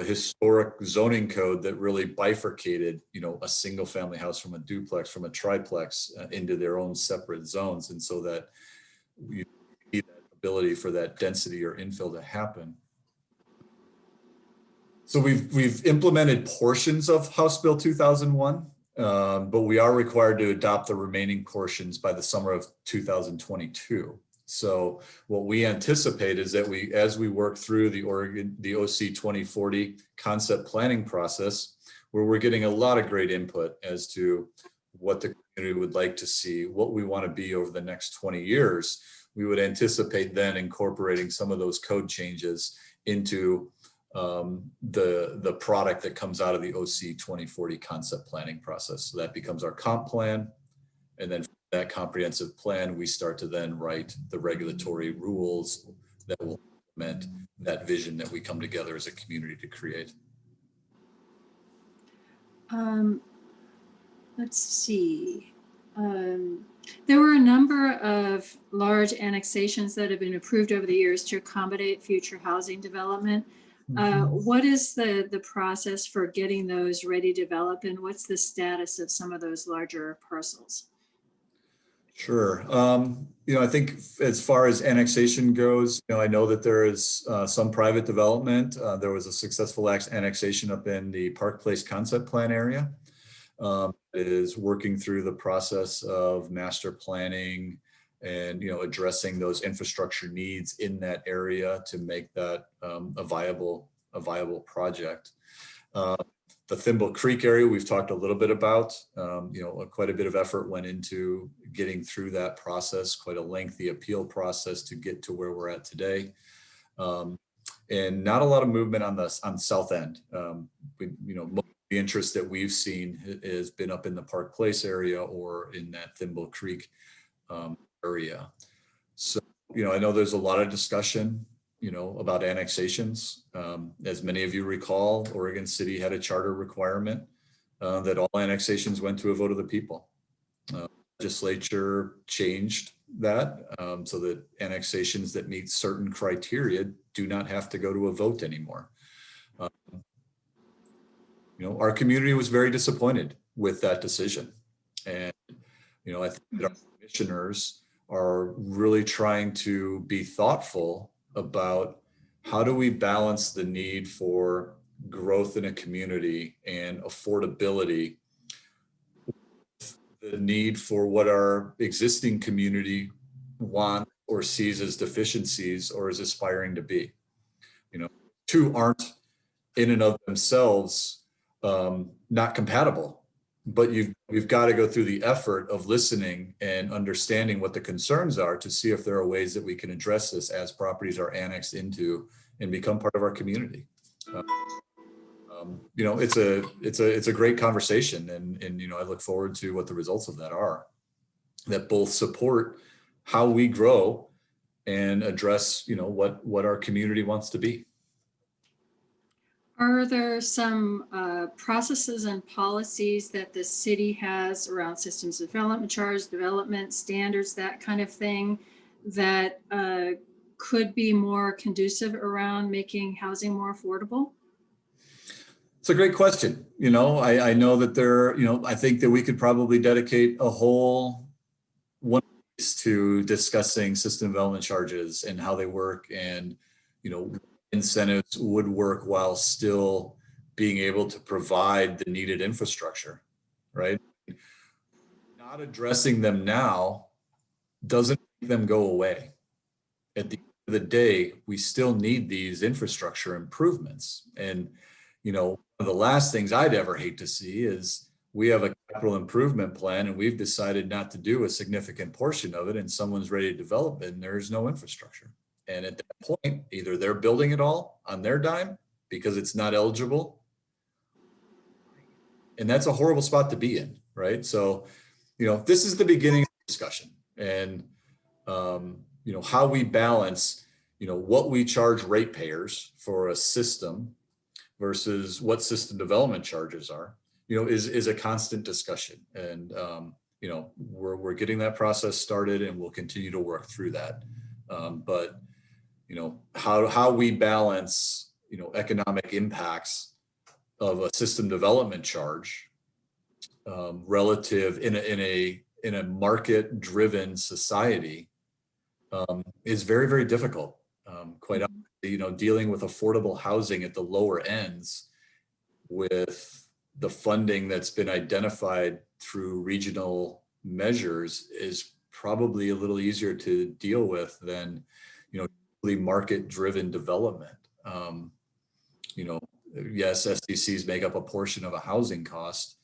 historic zoning code that really bifurcated, a single family house from a duplex, from a triplex into their own separate zones. And so that you need that ability for that density or infill to happen. So we've implemented portions of House Bill 2001, but we are required to adopt the remaining portions by the summer of 2022. So what we anticipate is that as we work through the OC 2040 concept planning process, where we're getting a lot of great input as to what the community would like to see, what we want to be over the next 20 years, we would anticipate then incorporating some of those code changes into the product that comes out of the OC 2040 concept planning process. So that becomes our comp plan. And then that comprehensive plan, we start to then write the regulatory rules that will implement that vision that we come together as a community to create. Let's see. There were a number of large annexations that have been approved over the years to accommodate future housing development. What is the process for getting those ready to develop, and what's the status of some of those larger parcels? Sure. I think as far as annexation goes, I know that there is some private development. There was a successful annexation up in the Park Place concept plan area. It is working through the process of master planning and, addressing those infrastructure needs in that area to make that a viable project. The Thimble Creek area, we've talked a little bit about, quite a bit of effort went into getting through that process, quite a lengthy appeal process to get to where we're at today. And not a lot of movement on South End. Most of the interest that we've seen has been up in the Park Place area or in that Thimble Creek area. So, I know there's a lot of discussion about annexations. As many of you recall, Oregon City had a charter requirement that all annexations went to a vote of the people. Legislature changed that so that annexations that meet certain criteria do not have to go to a vote anymore. Our community was very disappointed with that decision. And, I think that our commissioners are really trying to be thoughtful about how do we balance the need for growth in a community and affordability, the need for what our existing community wants or sees as deficiencies or is aspiring to be. Two aren't in and of themselves not compatible, but we've got to go through the effort of listening and understanding what the concerns are to see if there are ways that we can address this as properties are annexed into and become part of our community. It's a great conversation, and I look forward to what the results of that are, that both support how we grow and address what our community wants to be. Are there some processes and policies that the city has around systems development, charge development standards, that kind of thing, that could be more conducive around making housing more affordable? It's a great question. I know that I think that we could probably dedicate a whole one piece to discussing system development charges and how they work and incentives would work while still being able to provide the needed infrastructure, right? Not addressing them now doesn't make them go away. At the end of the day, we still need these infrastructure improvements. And, one of the last things I'd ever hate to see is we have a capital improvement plan and we've decided not to do a significant portion of it and someone's ready to develop it and there's no infrastructure. And at that point, either they're building it all on their dime because it's not eligible. And that's a horrible spot to be in, right? So, this is the beginning of the discussion. And, how we balance, what we charge ratepayers for a system versus what system development charges are, is a constant discussion. And, we're getting that process started and we'll continue to work through that. But, how we balance, economic impacts of a system development charge relative in a market-driven society is very, very difficult. Quite honestly, dealing with affordable housing at the lower ends with the funding that's been identified through regional measures is probably a little easier to deal with than, market-driven development. Yes, SDCs make up a portion of a housing cost.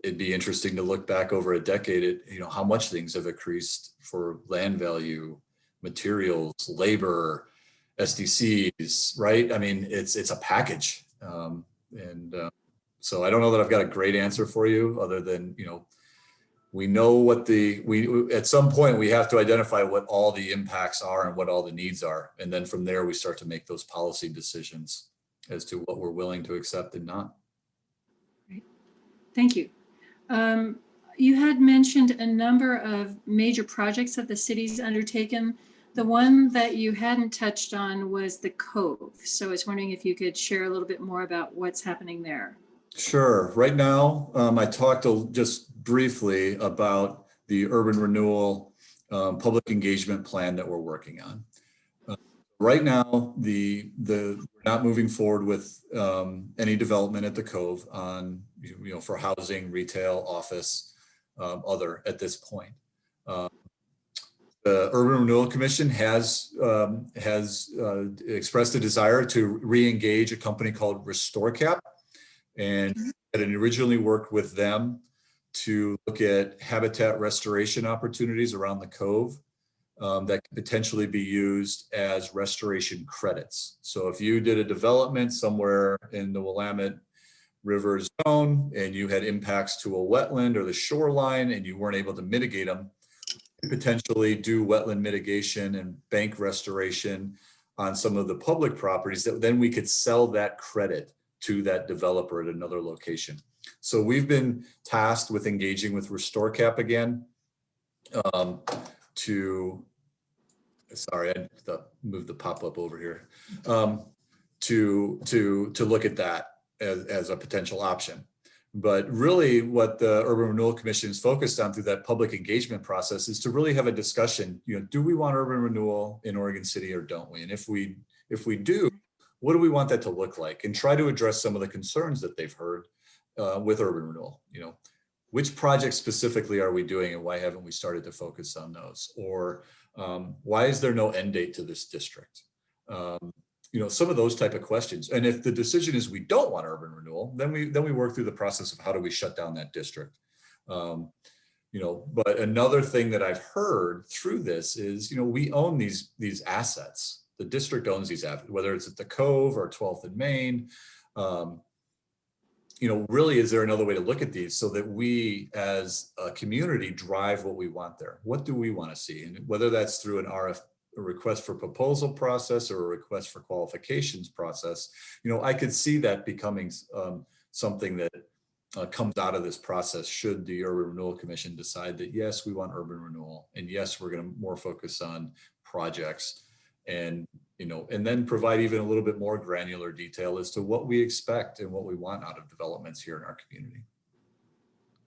It'd be interesting to look back over a decade at, how much things have increased for land value, materials, labor, SDCs, right? I mean, it's a package. So I don't know that I've got a great answer for you other than, we know what at some point we have to identify what all the impacts are and what all the needs are. And then from there, we start to make those policy decisions as to what we're willing to accept and not. Great. Thank you. You had mentioned a number of major projects that the city's undertaken. The one that you hadn't touched on was the Cove. So I was wondering if you could share a little bit more about what's happening there. Sure. Right now, I talked just briefly about the urban renewal public engagement plan that we're working on. Right now, we're not moving forward with any development at the Cove on for housing, retail, office, other at this point. The Urban Renewal Commission has expressed a desire to re-engage a company called RestoreCap, and it had originally worked with them to look at habitat restoration opportunities around the Cove that could potentially be used as restoration credits. So if you did a development somewhere in the Willamette River zone and you had impacts to a wetland or the shoreline and you weren't able to mitigate them, you could potentially do wetland mitigation and bank restoration on some of the public properties that then we could sell that credit to that developer at another location. So we've been tasked with engaging with RestoreCap again sorry, I had to move the pop-up over here, to look at that as a potential option. But really what the Urban Renewal Commission is focused on through that public engagement process is to really have a discussion, do we want urban renewal in Oregon City or don't we? And if we do, what do we want that to look like? And try to address some of the concerns that they've heard with urban renewal. Which projects specifically are we doing and why haven't we started to focus on those? Or why is there no end date to this district? Some of those type of questions. And if the decision is we don't want urban renewal, then we work through the process of how do we shut down that district. But another thing that I've heard through this is, we own these assets. The district owns these assets, whether it's at the Cove or 12th and Main. Really, is there another way to look at these so that we as a community drive what we want there? What do we want to see? And whether that's through an RF, a request for proposal process or a request for qualifications process, I could see that becoming something that comes out of this process should the Urban Renewal Commission decide that, yes, we want urban renewal. And yes, we're going to more focus on projects and then provide even a little bit more granular detail as to what we expect and what we want out of developments here in our community.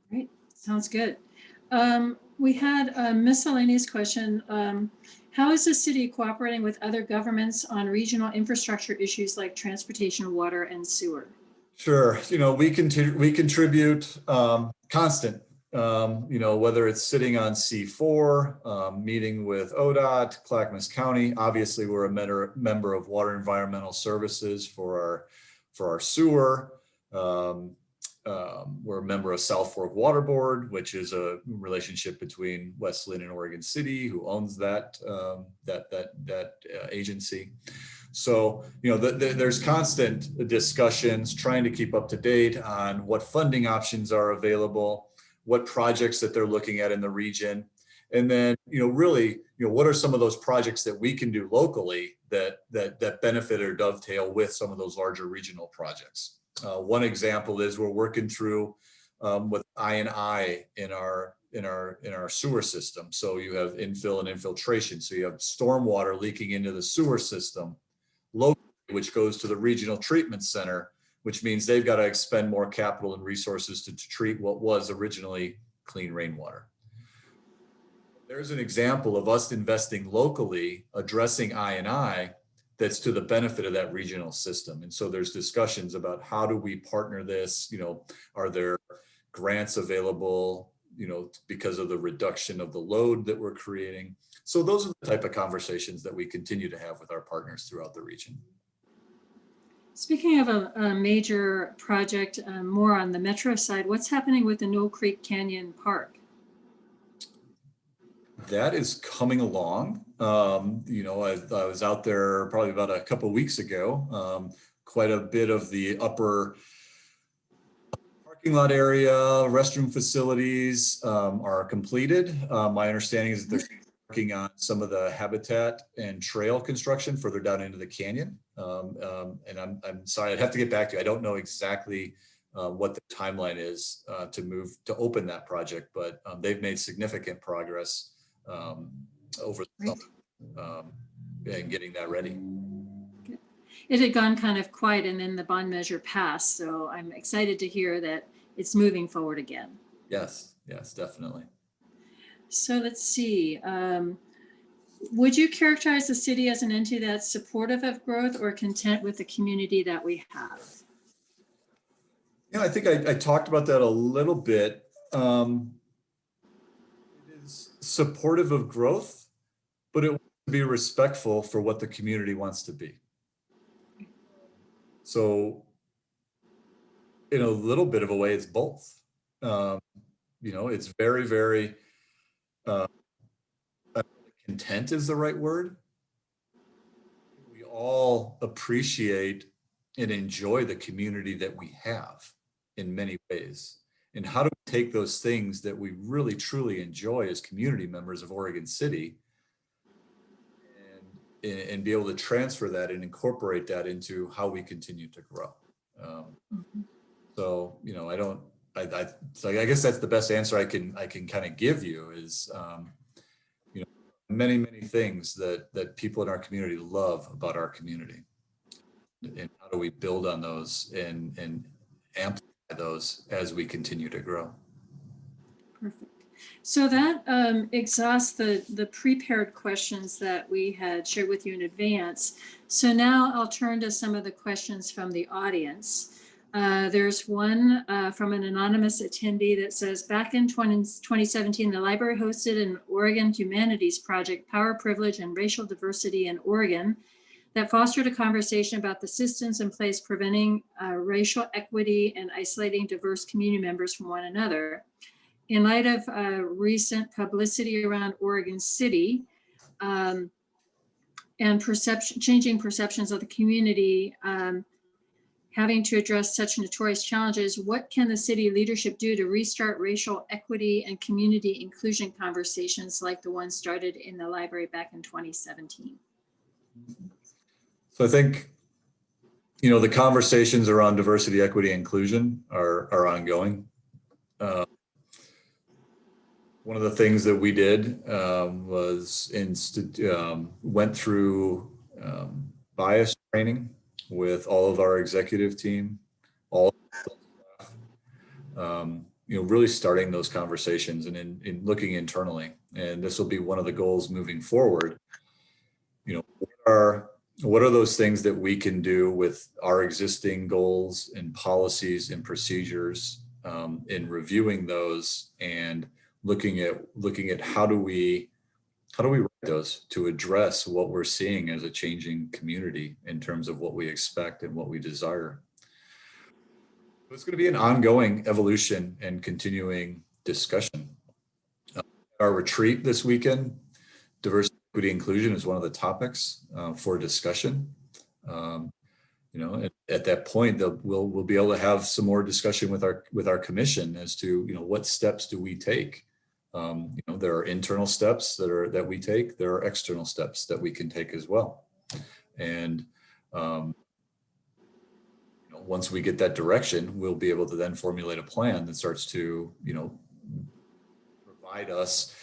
Great, sounds good. We had a miscellaneous question. How is the city cooperating with other governments on regional infrastructure issues like transportation, water, and sewer? Sure. We contribute constant, whether it's sitting on C4, meeting with ODOT, Clackamas County. Obviously, we're a member of Water Environmental Services for our sewer. We're a member of South Fork Water Board, which is a relationship between West Linn and Oregon City, who owns that agency. So, there's constant discussions trying to keep up to date on what funding options are available, what projects that they're looking at in the region. And then, really, what are some of those projects that we can do locally that benefit or dovetail with some of those larger regional projects. One example is we're working through with I&I in our sewer system. So you have infill and infiltration. So you have stormwater leaking into the sewer system locally, which goes to the regional treatment center, which means they've got to expend more capital and resources to treat what was originally clean rainwater. There's an example of us investing locally, addressing I&I that's to the benefit of that regional system. And so there's discussions about how do we partner this, are there grants available, because of the reduction of the load that we're creating. So those are the type of conversations that we continue to have with our partners throughout the region. Speaking of a major project, more on the metro side, what's happening with the Knoll Creek Canyon Park? That is coming along. I was out there probably about a couple of weeks ago. Quite a bit of the upper parking lot area, restroom facilities are completed. My understanding is that they're working on some of the habitat and trail construction further down into the canyon. And I'm sorry, I'd have to get back to you. I don't know exactly what the timeline is to open that project, but they've made significant progress over the summer and getting that ready. It had gone kind of quiet and then the bond measure passed. So I'm excited to hear that it's moving forward again. Yes, definitely. So let's see. Would you characterize the city as an entity that's supportive of growth or content with the community that we have? I think I talked about that a little bit. It is supportive of growth, but it wants to be respectful for what the community wants to be. So in a little bit of a way, it's both. It's very, very content is the right word. We all appreciate and enjoy the community that we have in many ways. And how do we take those things that we really, truly enjoy as community members of Oregon City and be able to transfer that and incorporate that into how we continue to grow. So, I guess that's the best answer I can kind of give you is, many, many things that people in our community love about our community. And how do we build on those and amplify those as we continue to grow? Perfect. So that exhausts the prepared questions that we had shared with you in advance. So now I'll turn to some of the questions from the audience. There's one from an anonymous attendee that says, back in 2017, the library hosted an Oregon Humanities Project, Power, Privilege, and Racial Diversity in Oregon, that fostered a conversation about the systems in place preventing racial equity and isolating diverse community members from one another. In light of recent publicity around Oregon City and changing perceptions of the community, having to address such notorious challenges, what can the city leadership do to restart racial equity and community inclusion conversations like the one started in the library back in 2017? So I think, the conversations around diversity, equity, and inclusion are ongoing. One of the things that we did was went through bias training with all of our executive team, all of the staff. really starting those conversations and in looking internally. And this will be one of the goals moving forward. What are those things that we can do with our existing goals and policies and procedures, in reviewing those and looking at how do we write those to address what we're seeing as a changing community in terms of what we expect and what we desire. It's going to be an ongoing evolution and continuing discussion. Our retreat this weekend, diversity, equity, inclusion is one of the topics for discussion. At that point, we'll be able to have some more discussion with our commission as to what steps do we take. There are internal steps that we take. There are external steps that we can take as well. And once we get that direction, we'll be able to then formulate a plan that starts to provide us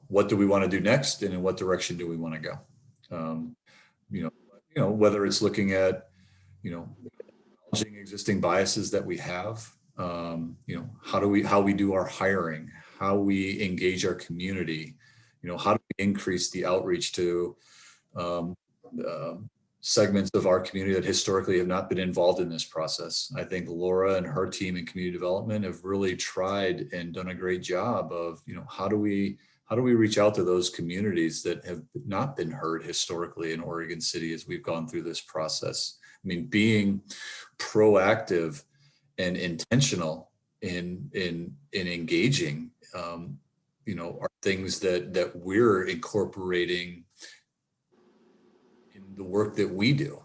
what do we want to do next, and in what direction do we want to go. Whether it's looking at acknowledging existing biases that we have, how we do our hiring, how we engage our community, how do we increase the outreach to segments of our community that historically have not been involved in this process. I think Laura and her team in community development have really tried and done a great job of, how do we reach out to those communities that have not been heard historically in Oregon City as we've gone through this process. I mean, being proactive and intentional in engaging, are things that we're incorporating in the work that we do.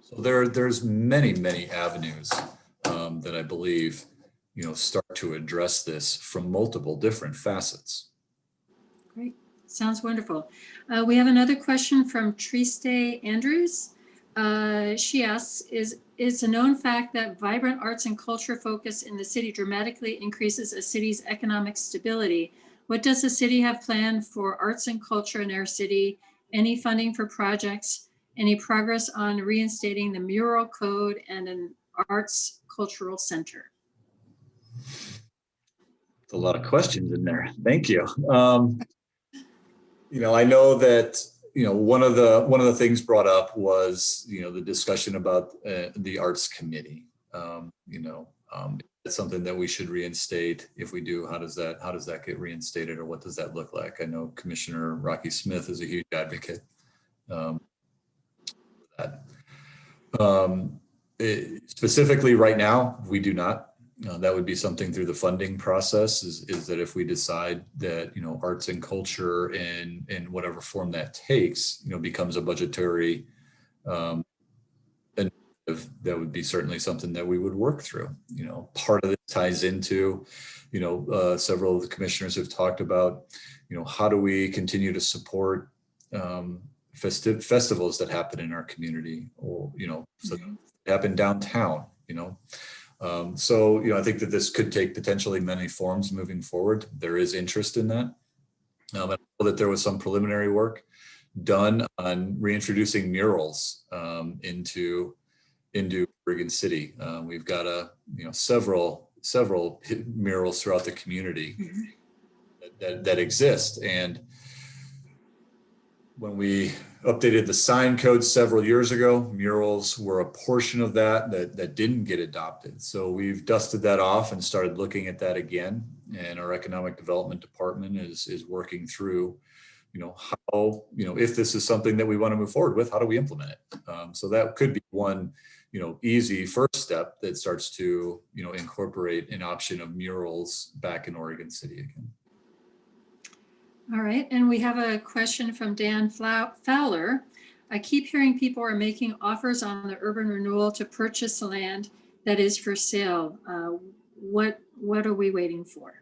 So there's many avenues that I believe start to address this from multiple different facets. Great, sounds wonderful. We have another question from Triste Andrews. She asks, is a known fact that vibrant arts and culture focus in the city dramatically increases a city's economic stability. What does the city have planned for arts and culture in our city? Any funding for projects? Any progress on reinstating the mural code and an arts cultural center? A lot of questions in there. Thank you. I know that one of the things brought up was the discussion about the arts committee. It's something that we should reinstate. If we do, how does that get reinstated, or what does that look like? I know Commissioner Rocky Smith is a huge advocate for that. Specifically, right now, we do not. That would be something through the funding process, is that if we decide that, arts and culture in whatever form that takes, becomes a budgetary initiative, that would be certainly something that we would work through. Part of this ties into, several of the commissioners have talked about, how do we continue to support festivals that happen in our community, or, so happen downtown, So, I think that this could take potentially many forms moving forward. There is interest in that. I know that there was some preliminary work done on reintroducing murals into Oregon City. We've got several murals throughout the community that exist. And when we updated the sign code several years ago, murals were a portion of that didn't get adopted. So we've dusted that off and started looking at that again. And our economic development department is working through, how, if this is something that we want to move forward with, how do we implement it? So that could be one, easy first step that starts to, incorporate an option of murals back in Oregon City again. All right, and we have a question from Dan Fowler. I keep hearing people are making offers on the urban renewal to purchase the land that is for sale. What are we waiting for?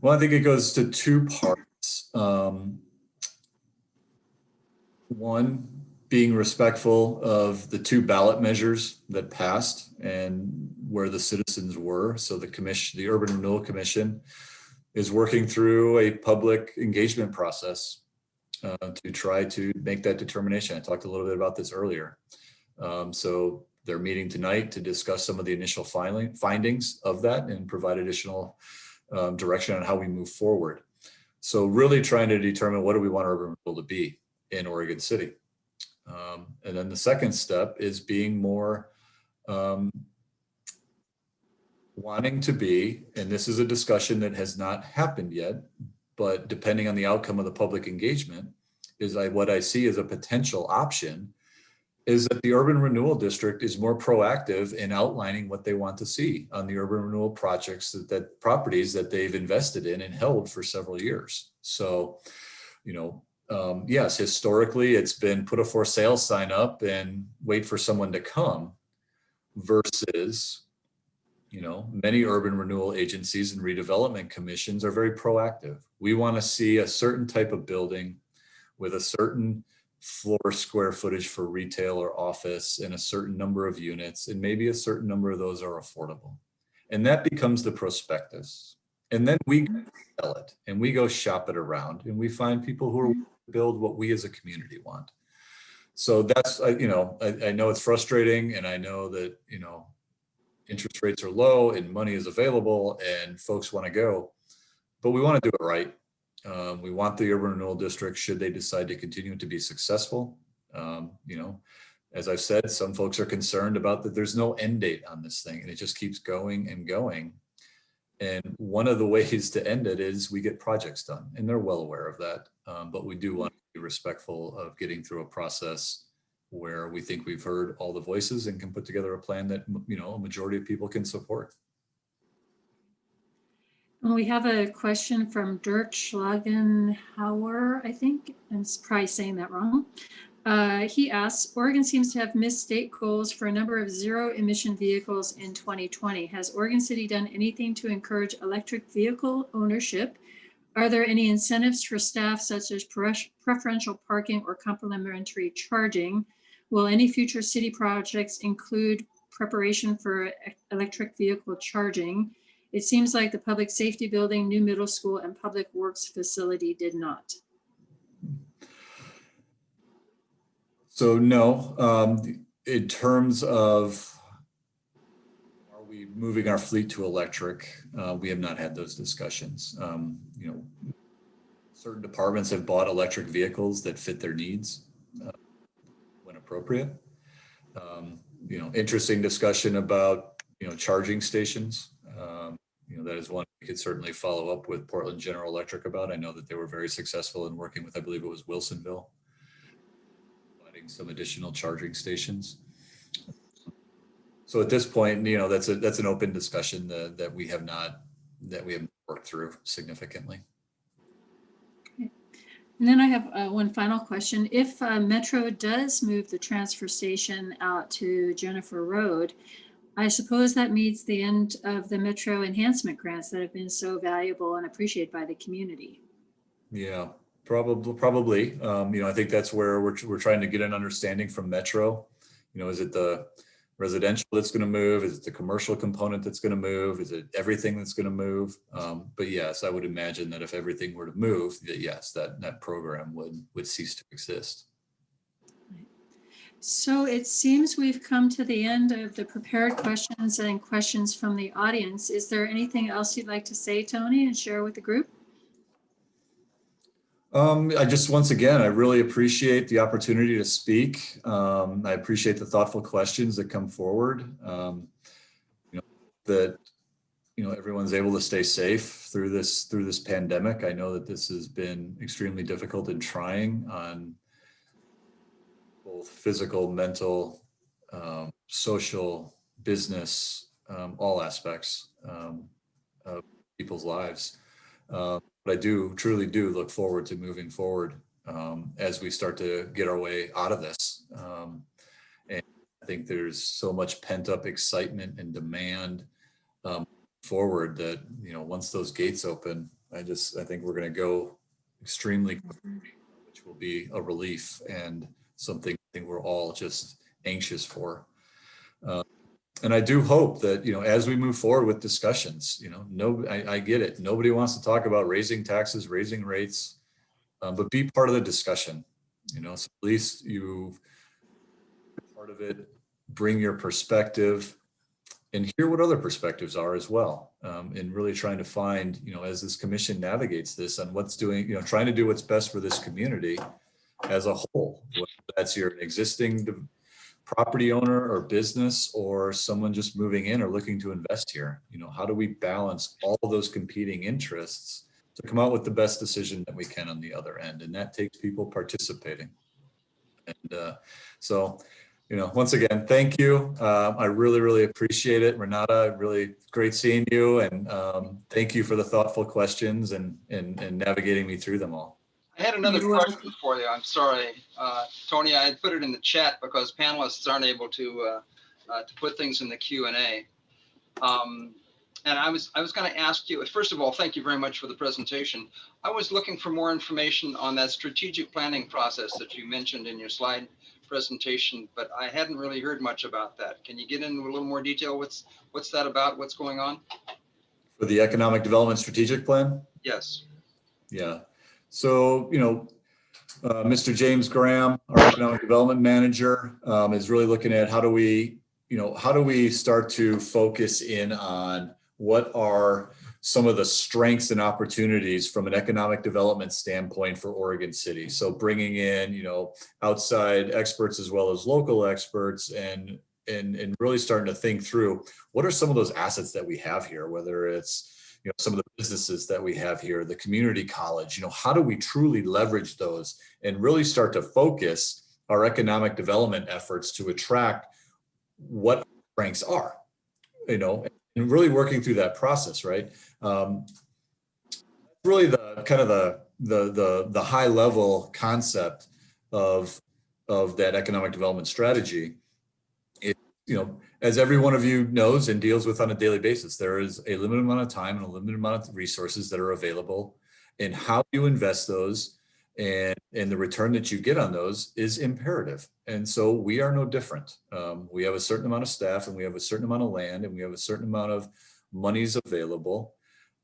Well, I think it goes to two parts. One, being respectful of the two ballot measures that passed and where the citizens were. So the Urban Renewal Commission is working through a public engagement process to try to make that determination. I talked a little bit about this earlier. So They're meeting tonight to discuss some of the initial findings of that and provide additional direction on how we move forward. So really trying to determine what do we want urban renewal to be in Oregon City. And then the second step is being more wanting to be, and this is a discussion that has not happened yet, but depending on the outcome of the public engagement, is what I see as a potential option is that the urban renewal district is more proactive in outlining what they want to see on the urban renewal projects that properties that they've invested in and held for several years. So, yes, historically it's been put a for sale sign up and wait for someone to come versus, many urban renewal agencies and redevelopment commissions are very proactive. We want to see a certain type of building with a certain floor square footage for retail or office and a certain number of units, and maybe a certain number of those are affordable. And that becomes the prospectus. And then we sell it and we go shop it around and we find people who are willing to build what we as a community want. So that's, I know it's frustrating, and I know that, interest rates are low and money is available and folks want to go, but we want to do it right. We want the urban renewal district, should they decide to continue to be successful. As I've said, some folks are concerned about that there's no end date on this thing and it just keeps going and going. And one of the ways to end it is we get projects done, and they're well aware of that. But we do want to be respectful of getting through a process where we think we've heard all the voices and can put together a plan that, a majority of people can support. Well, we have a question from Dirk Schlagenhauer, I think. I'm probably saying that wrong. He asks, Oregon seems to have missed state goals for a number of zero emission vehicles in 2020. Has Oregon City done anything to encourage electric vehicle ownership? Are there any incentives for staff, such as preferential parking or complimentary charging? Will any future city projects include preparation for electric vehicle charging? It seems like the public safety building, new middle school, and public works facility did not. So no, in terms of are we moving our fleet to electric, we have not had those discussions. Certain departments have bought electric vehicles that fit their needs when appropriate. Interesting discussion about, charging stations. That is one we could certainly follow up with Portland General Electric about. I know that they were very successful in working with, I believe it was Wilsonville, providing some additional charging stations. So at this point, that's an open discussion that we have not worked through significantly. Okay. And then I have one final question. If Metro does move the transfer station out to Jennifer Road, I suppose that means the end of the Metro enhancement grants that have been so valuable and appreciated by the community. Yeah, probably. I think that's where we're trying to get an understanding from Metro. Is it the residential that's going to move? Is it the commercial component that's going to move? Is it everything that's going to move? But yes, I would imagine that if everything were to move, that yes, that program would cease to exist. So it seems we've come to the end of the prepared questions and questions from the audience. Is there anything else you'd like to say, Tony, and share with the group? Once again, I really appreciate the opportunity to speak. I appreciate the thoughtful questions that come forward. That everyone's able to stay safe through this pandemic. I know that this has been extremely difficult and trying on both physical, mental, social, business, all aspects of people's lives. But I truly do look forward to moving forward as we start to get our way out of this. And I think there's so much pent up excitement and demand forward that, once those gates open, I think we're going to go extremely quickly, which will be a relief and something I think we're all just anxious for. And I do hope that, as we move forward with discussions, I get it. Nobody wants to talk about raising taxes, raising rates, but be part of the discussion, so at least you part of it bring your perspective and hear what other perspectives are as well. And really trying to find, as this commission navigates this on what's doing, trying to do what's best for this community as a whole, whether that's your existing property owner or business or someone just moving in or looking to invest here. How do we balance all those competing interests to come out with the best decision that we can on the other end? And that takes people participating. And so, once again, thank you. I really, really appreciate it. Renata, really great seeing you. And thank you for the thoughtful questions and navigating me through them all. I had another You're question welcome. for you. I'm sorry, Tony. I had put it in the chat because panelists aren't able to put things in the Q&A. And I was going to ask you. First of all, thank you very much for the presentation. I was looking for more information on that strategic planning process that you mentioned in your slide presentation, but I hadn't really heard much about that. Can you get into a little more detail? What's that about? What's going on? For the Economic Development Strategic Plan? Yes. Yeah. So, Mr. James Graham, our Economic Development Manager, is really looking at how do we start to focus in on what are some of the strengths and opportunities from an economic development standpoint for Oregon City. So bringing in, outside experts as well as local experts and really starting to think through what are some of those assets that we have here, whether it's, some of the businesses that we have here, the community college, how do we truly leverage those and really start to focus our economic development efforts to attract what strengths are, and really working through that process, right? Really the kind of the high level concept of that economic development strategy. As every one of you knows and deals with on a daily basis, there is a limited amount of time and a limited amount of resources that are available, and how you invest those and the return that you get on those is imperative. And so we are no different. We have a certain amount of staff and we have a certain amount of land and we have a certain amount of monies available.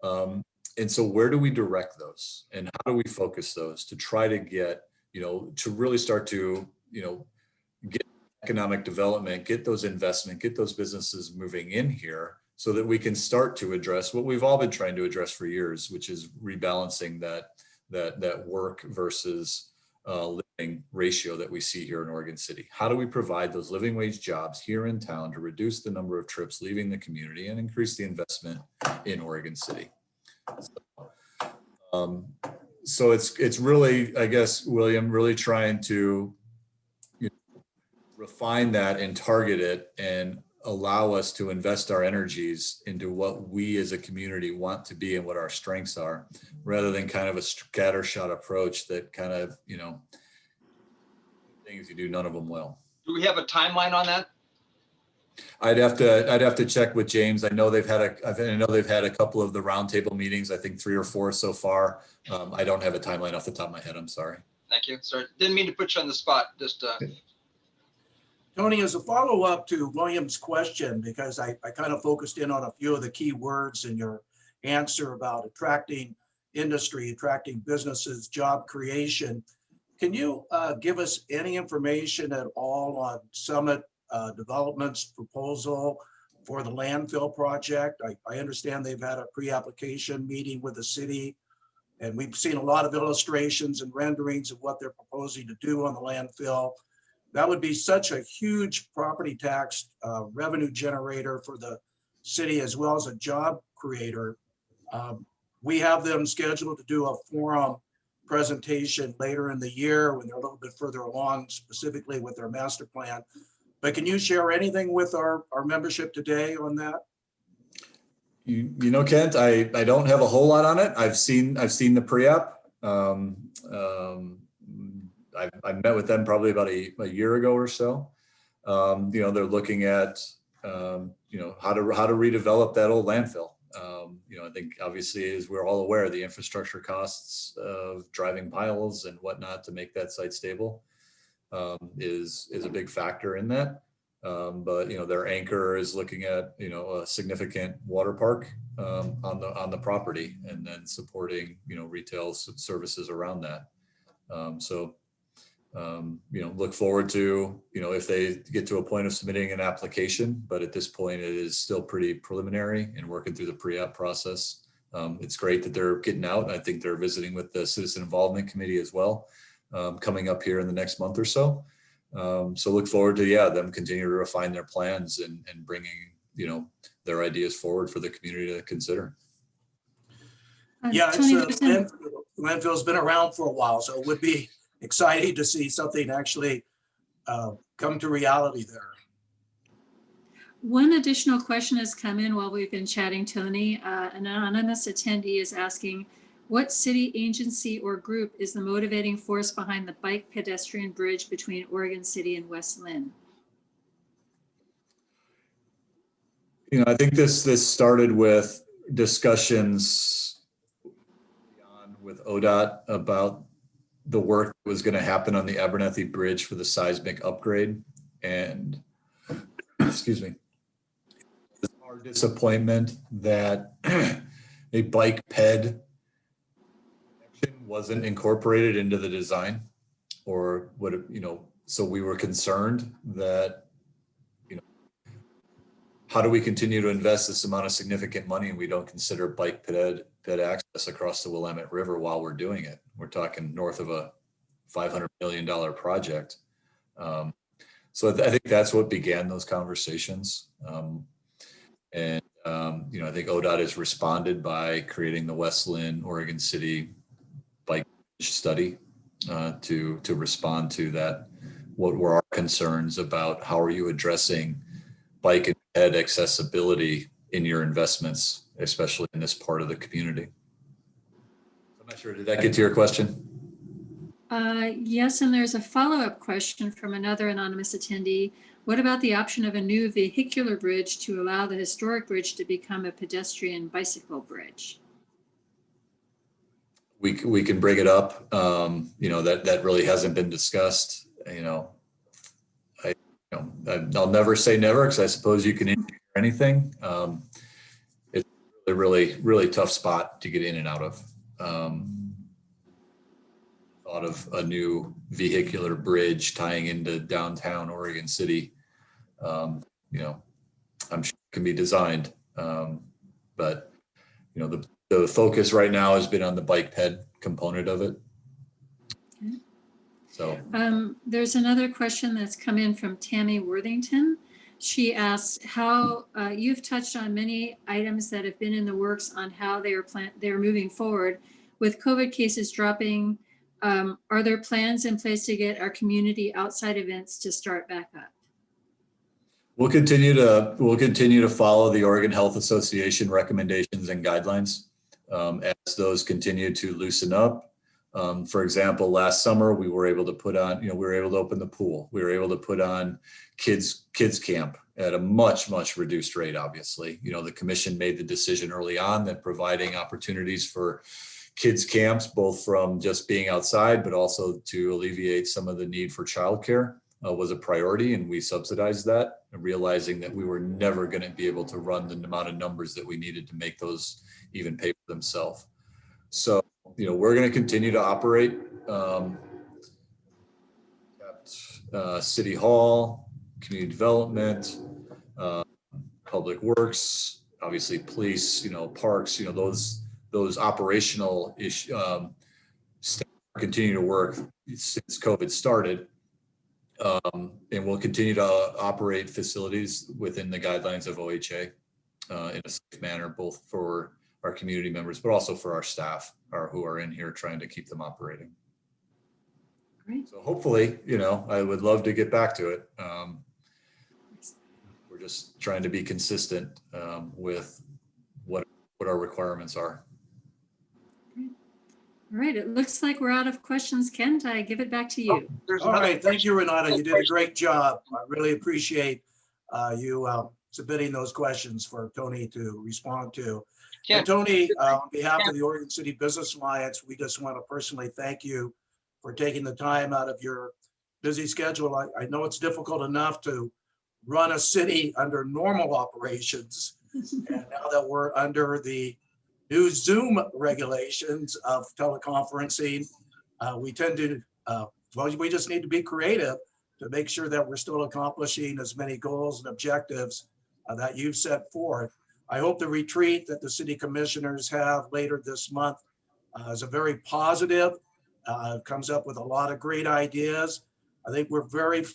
And so where do we direct those and how do we focus those to try to get, to really start to, get economic development, get those investment, get those businesses moving in here so that we can start to address what we've all been trying to address for years, which is rebalancing that work versus living ratio that we see here in Oregon City. How do we provide those living wage jobs here in town to reduce the number of trips leaving the community and increase the investment in Oregon City? So it's really, I guess, William, really trying to refine that and target it and allow us to invest our energies into what we as a community want to be and what our strengths are, rather than kind of a scattershot approach that kind of, things you do, none of them well. Do we have a timeline on that? I'd have to check with James. I know they've had a couple of the roundtable meetings, I think 3 or 4 so far. I don't have a timeline off the top of my head. I'm sorry. Thank you. Sorry, didn't mean to put you on the spot. Just Tony, as a follow-up to William's question, because I kind of focused in on a few of the key words in your answer about attracting industry, attracting businesses, job creation. Can you give us any information at all on Summit Development's proposal for the landfill project? I understand they've had a pre-application meeting with the city, and we've seen a lot of illustrations and renderings of what they're proposing to do on the landfill. That would be such a huge property tax revenue generator for the city, as well as a job creator. We have them scheduled to do a forum presentation later in the year when they're a little bit further along, specifically with their master plan. But can you share anything with our membership today on that? Kent, I don't have a whole lot on it. I've seen the pre-app. I met with them probably about a year ago or so. They're looking at how to redevelop that old landfill. I think obviously, as we're all aware, the infrastructure costs of driving piles and whatnot to make that site stable is a big factor in that. But their anchor is looking at a significant water park on the property, and then supporting retail services around that. So Look forward to, if they get to a point of submitting an application, but at this point it is still pretty preliminary and working through the pre-app process. It's great that they're getting out. I think they're visiting with the Citizen Involvement Committee as well, coming up here in the next month or so. So look forward to, them continue to refine their plans and bringing, their ideas forward for the community to consider. Yeah, Tony, landfill's been around for a while, so it would be exciting to see something actually come to reality there. one additional question has come in while we've been chatting, Tony. An anonymous attendee is asking, what city agency or group is the motivating force behind the bike pedestrian bridge between Oregon City and West Lynn? I think this started with discussions with ODOT about the work that was going to happen on the Abernethy Bridge for the seismic upgrade. And excuse me, it's our disappointment that a bike ped wasn't incorporated into the design, or what, so we were concerned that, how do we continue to invest this amount of significant money and we don't consider bike ped access across the Willamette River while we're doing it? We're talking north of a $500 million project. So I think that's what began those conversations. I think ODOT has responded by creating the West Lynn, Oregon City bike study to respond to that. What were our concerns about how are you addressing bike and ped accessibility in your investments, especially in this part of the community? I'm not sure, did that get to your question? Yes, and there's a follow-up question from another anonymous attendee. What about the option of a new vehicular bridge to allow the historic bridge to become a pedestrian bicycle bridge? We can bring it up. That really hasn't been discussed. I'll never say never, because I suppose you can engineer anything. It's a really tough spot to get in and out of. Thought of a new vehicular bridge tying into downtown Oregon City. I'm sure it can be designed, but the focus right now has been on the bike ped component of it. Okay. So there's another question that's come in from Tammy Worthington. She asks how you've touched on many items that have been in the works on how they're moving forward with COVID cases dropping. Are there plans in place to get our community outside events to start back up? We'll continue to follow the Oregon Health Association recommendations and guidelines as those continue to loosen up. For example, last summer we were able to put on, we were able to open the pool. We were able to put on kids camp at a much reduced rate. Obviously, the commission made the decision early on that providing opportunities for kids camps, both from just being outside, but also to alleviate some of the need for childcare, was a priority, and we subsidized that, realizing that we were never going to be able to run the amount of numbers that we needed to make those even pay for themselves. So, we're going to continue to operate at City Hall, community development, public works, obviously police, parks, those operational issues continue to work since COVID started. And we'll continue to operate facilities within the guidelines of OHA in a safe manner, both for our community members, but also for our staff who are in here trying to keep them operating. Great. So hopefully, I would love to get back to it. We're just trying to be consistent with what our requirements are. All right, it looks like we're out of questions. Kent, I give it back to you. All right, thank you, Renata. You did a great job. I really appreciate you submitting those questions for Tony to respond to. And Tony, on behalf of the Oregon City Business Alliance, we just want to personally thank you for taking the time out of your busy schedule. I know it's difficult enough to run a city under normal operations. And now that we're under the new Zoom regulations of teleconferencing, we tend to Well, we just need to be creative to make sure that we're still accomplishing as many goals and objectives that you've set forth. I hope the retreat that the city commissioners have later this month is a very positive, comes up with a lot of great ideas. I think we're very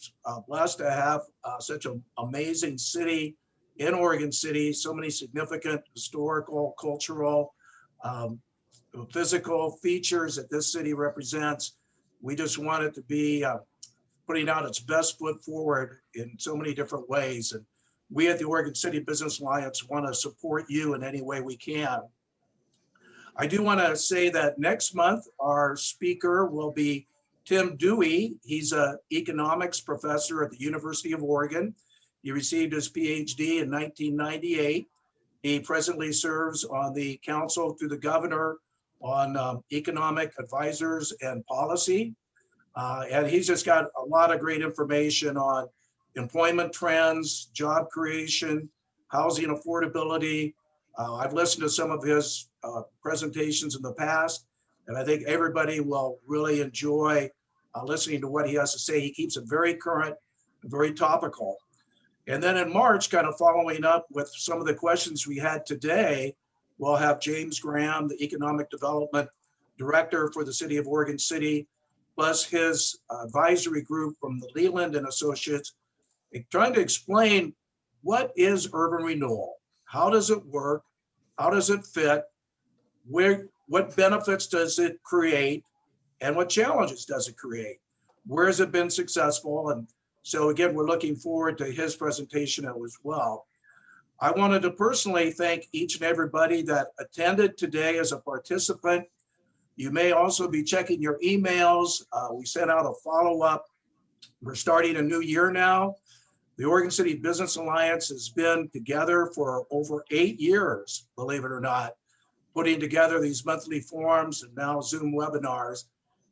blessed to have such an amazing city in Oregon City, so many significant historical, cultural, physical features that this city represents. We just want it to be putting out its best foot forward in so many different ways. And we at the Oregon City Business Alliance want to support you in any way we can. I do want to say that next month, our speaker will be Tim Dewey. He's an economics professor at the University of Oregon. He received his PhD in 1998. He presently serves on the council through the governor on economic advisors and policy. And he's just got a lot of great information on employment trends, job creation, housing affordability. I've listened to some of his presentations in the past, and I think everybody will really enjoy listening to what he has to say. He keeps it very current, very topical. And then in March, kind of following up with some of the questions we had today, we'll have James Graham, the Economic Development Director for the City of Oregon City, plus his advisory group from the Leland and Associates, trying to explain what is urban renewal, how does it work, how does it fit, what benefits does it create, and what challenges does it create? Where has it been successful? And so again, we're looking forward to his presentation as well. I wanted to personally thank each and everybody that attended today as a participant. You may also be checking your emails. We sent out a follow-up. We're starting a new year now. The Oregon City Business Alliance has been together for over 8 years, believe it or not, putting together these monthly forums and now Zoom webinars.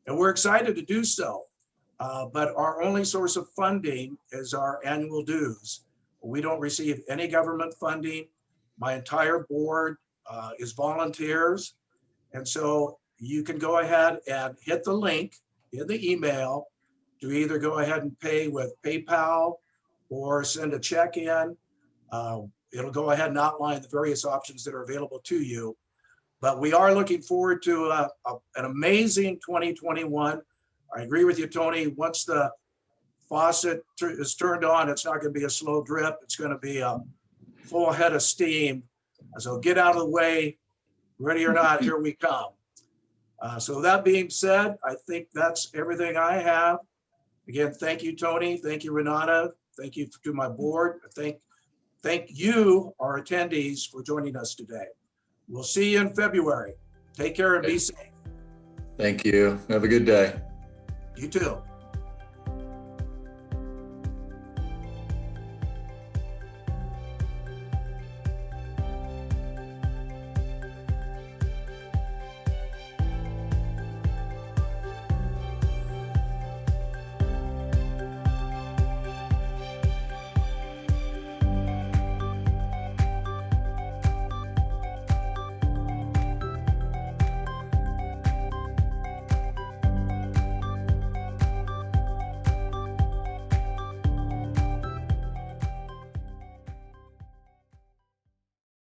And we're excited to do so. But our only source of funding is our annual dues. We don't receive any government funding. My entire board is volunteers. And so you can go ahead and hit the link in the email to either go ahead and pay with PayPal or send a check in. It'll go ahead and outline the various options that are available to you. But we are looking forward to an amazing 2021. I agree with you, Tony. Once the faucet is turned on, it's not going to be a slow drip. It's going to be a full head of steam. So get out of the way. Ready or not, here we come. So that being said, I think that's everything I have. Again, thank you, Tony. Thank you, Renata. Thank you to my board. Thank you, our attendees, for joining us today. We'll see you in February. Take care and be safe. Thank you. Have a good day. You too.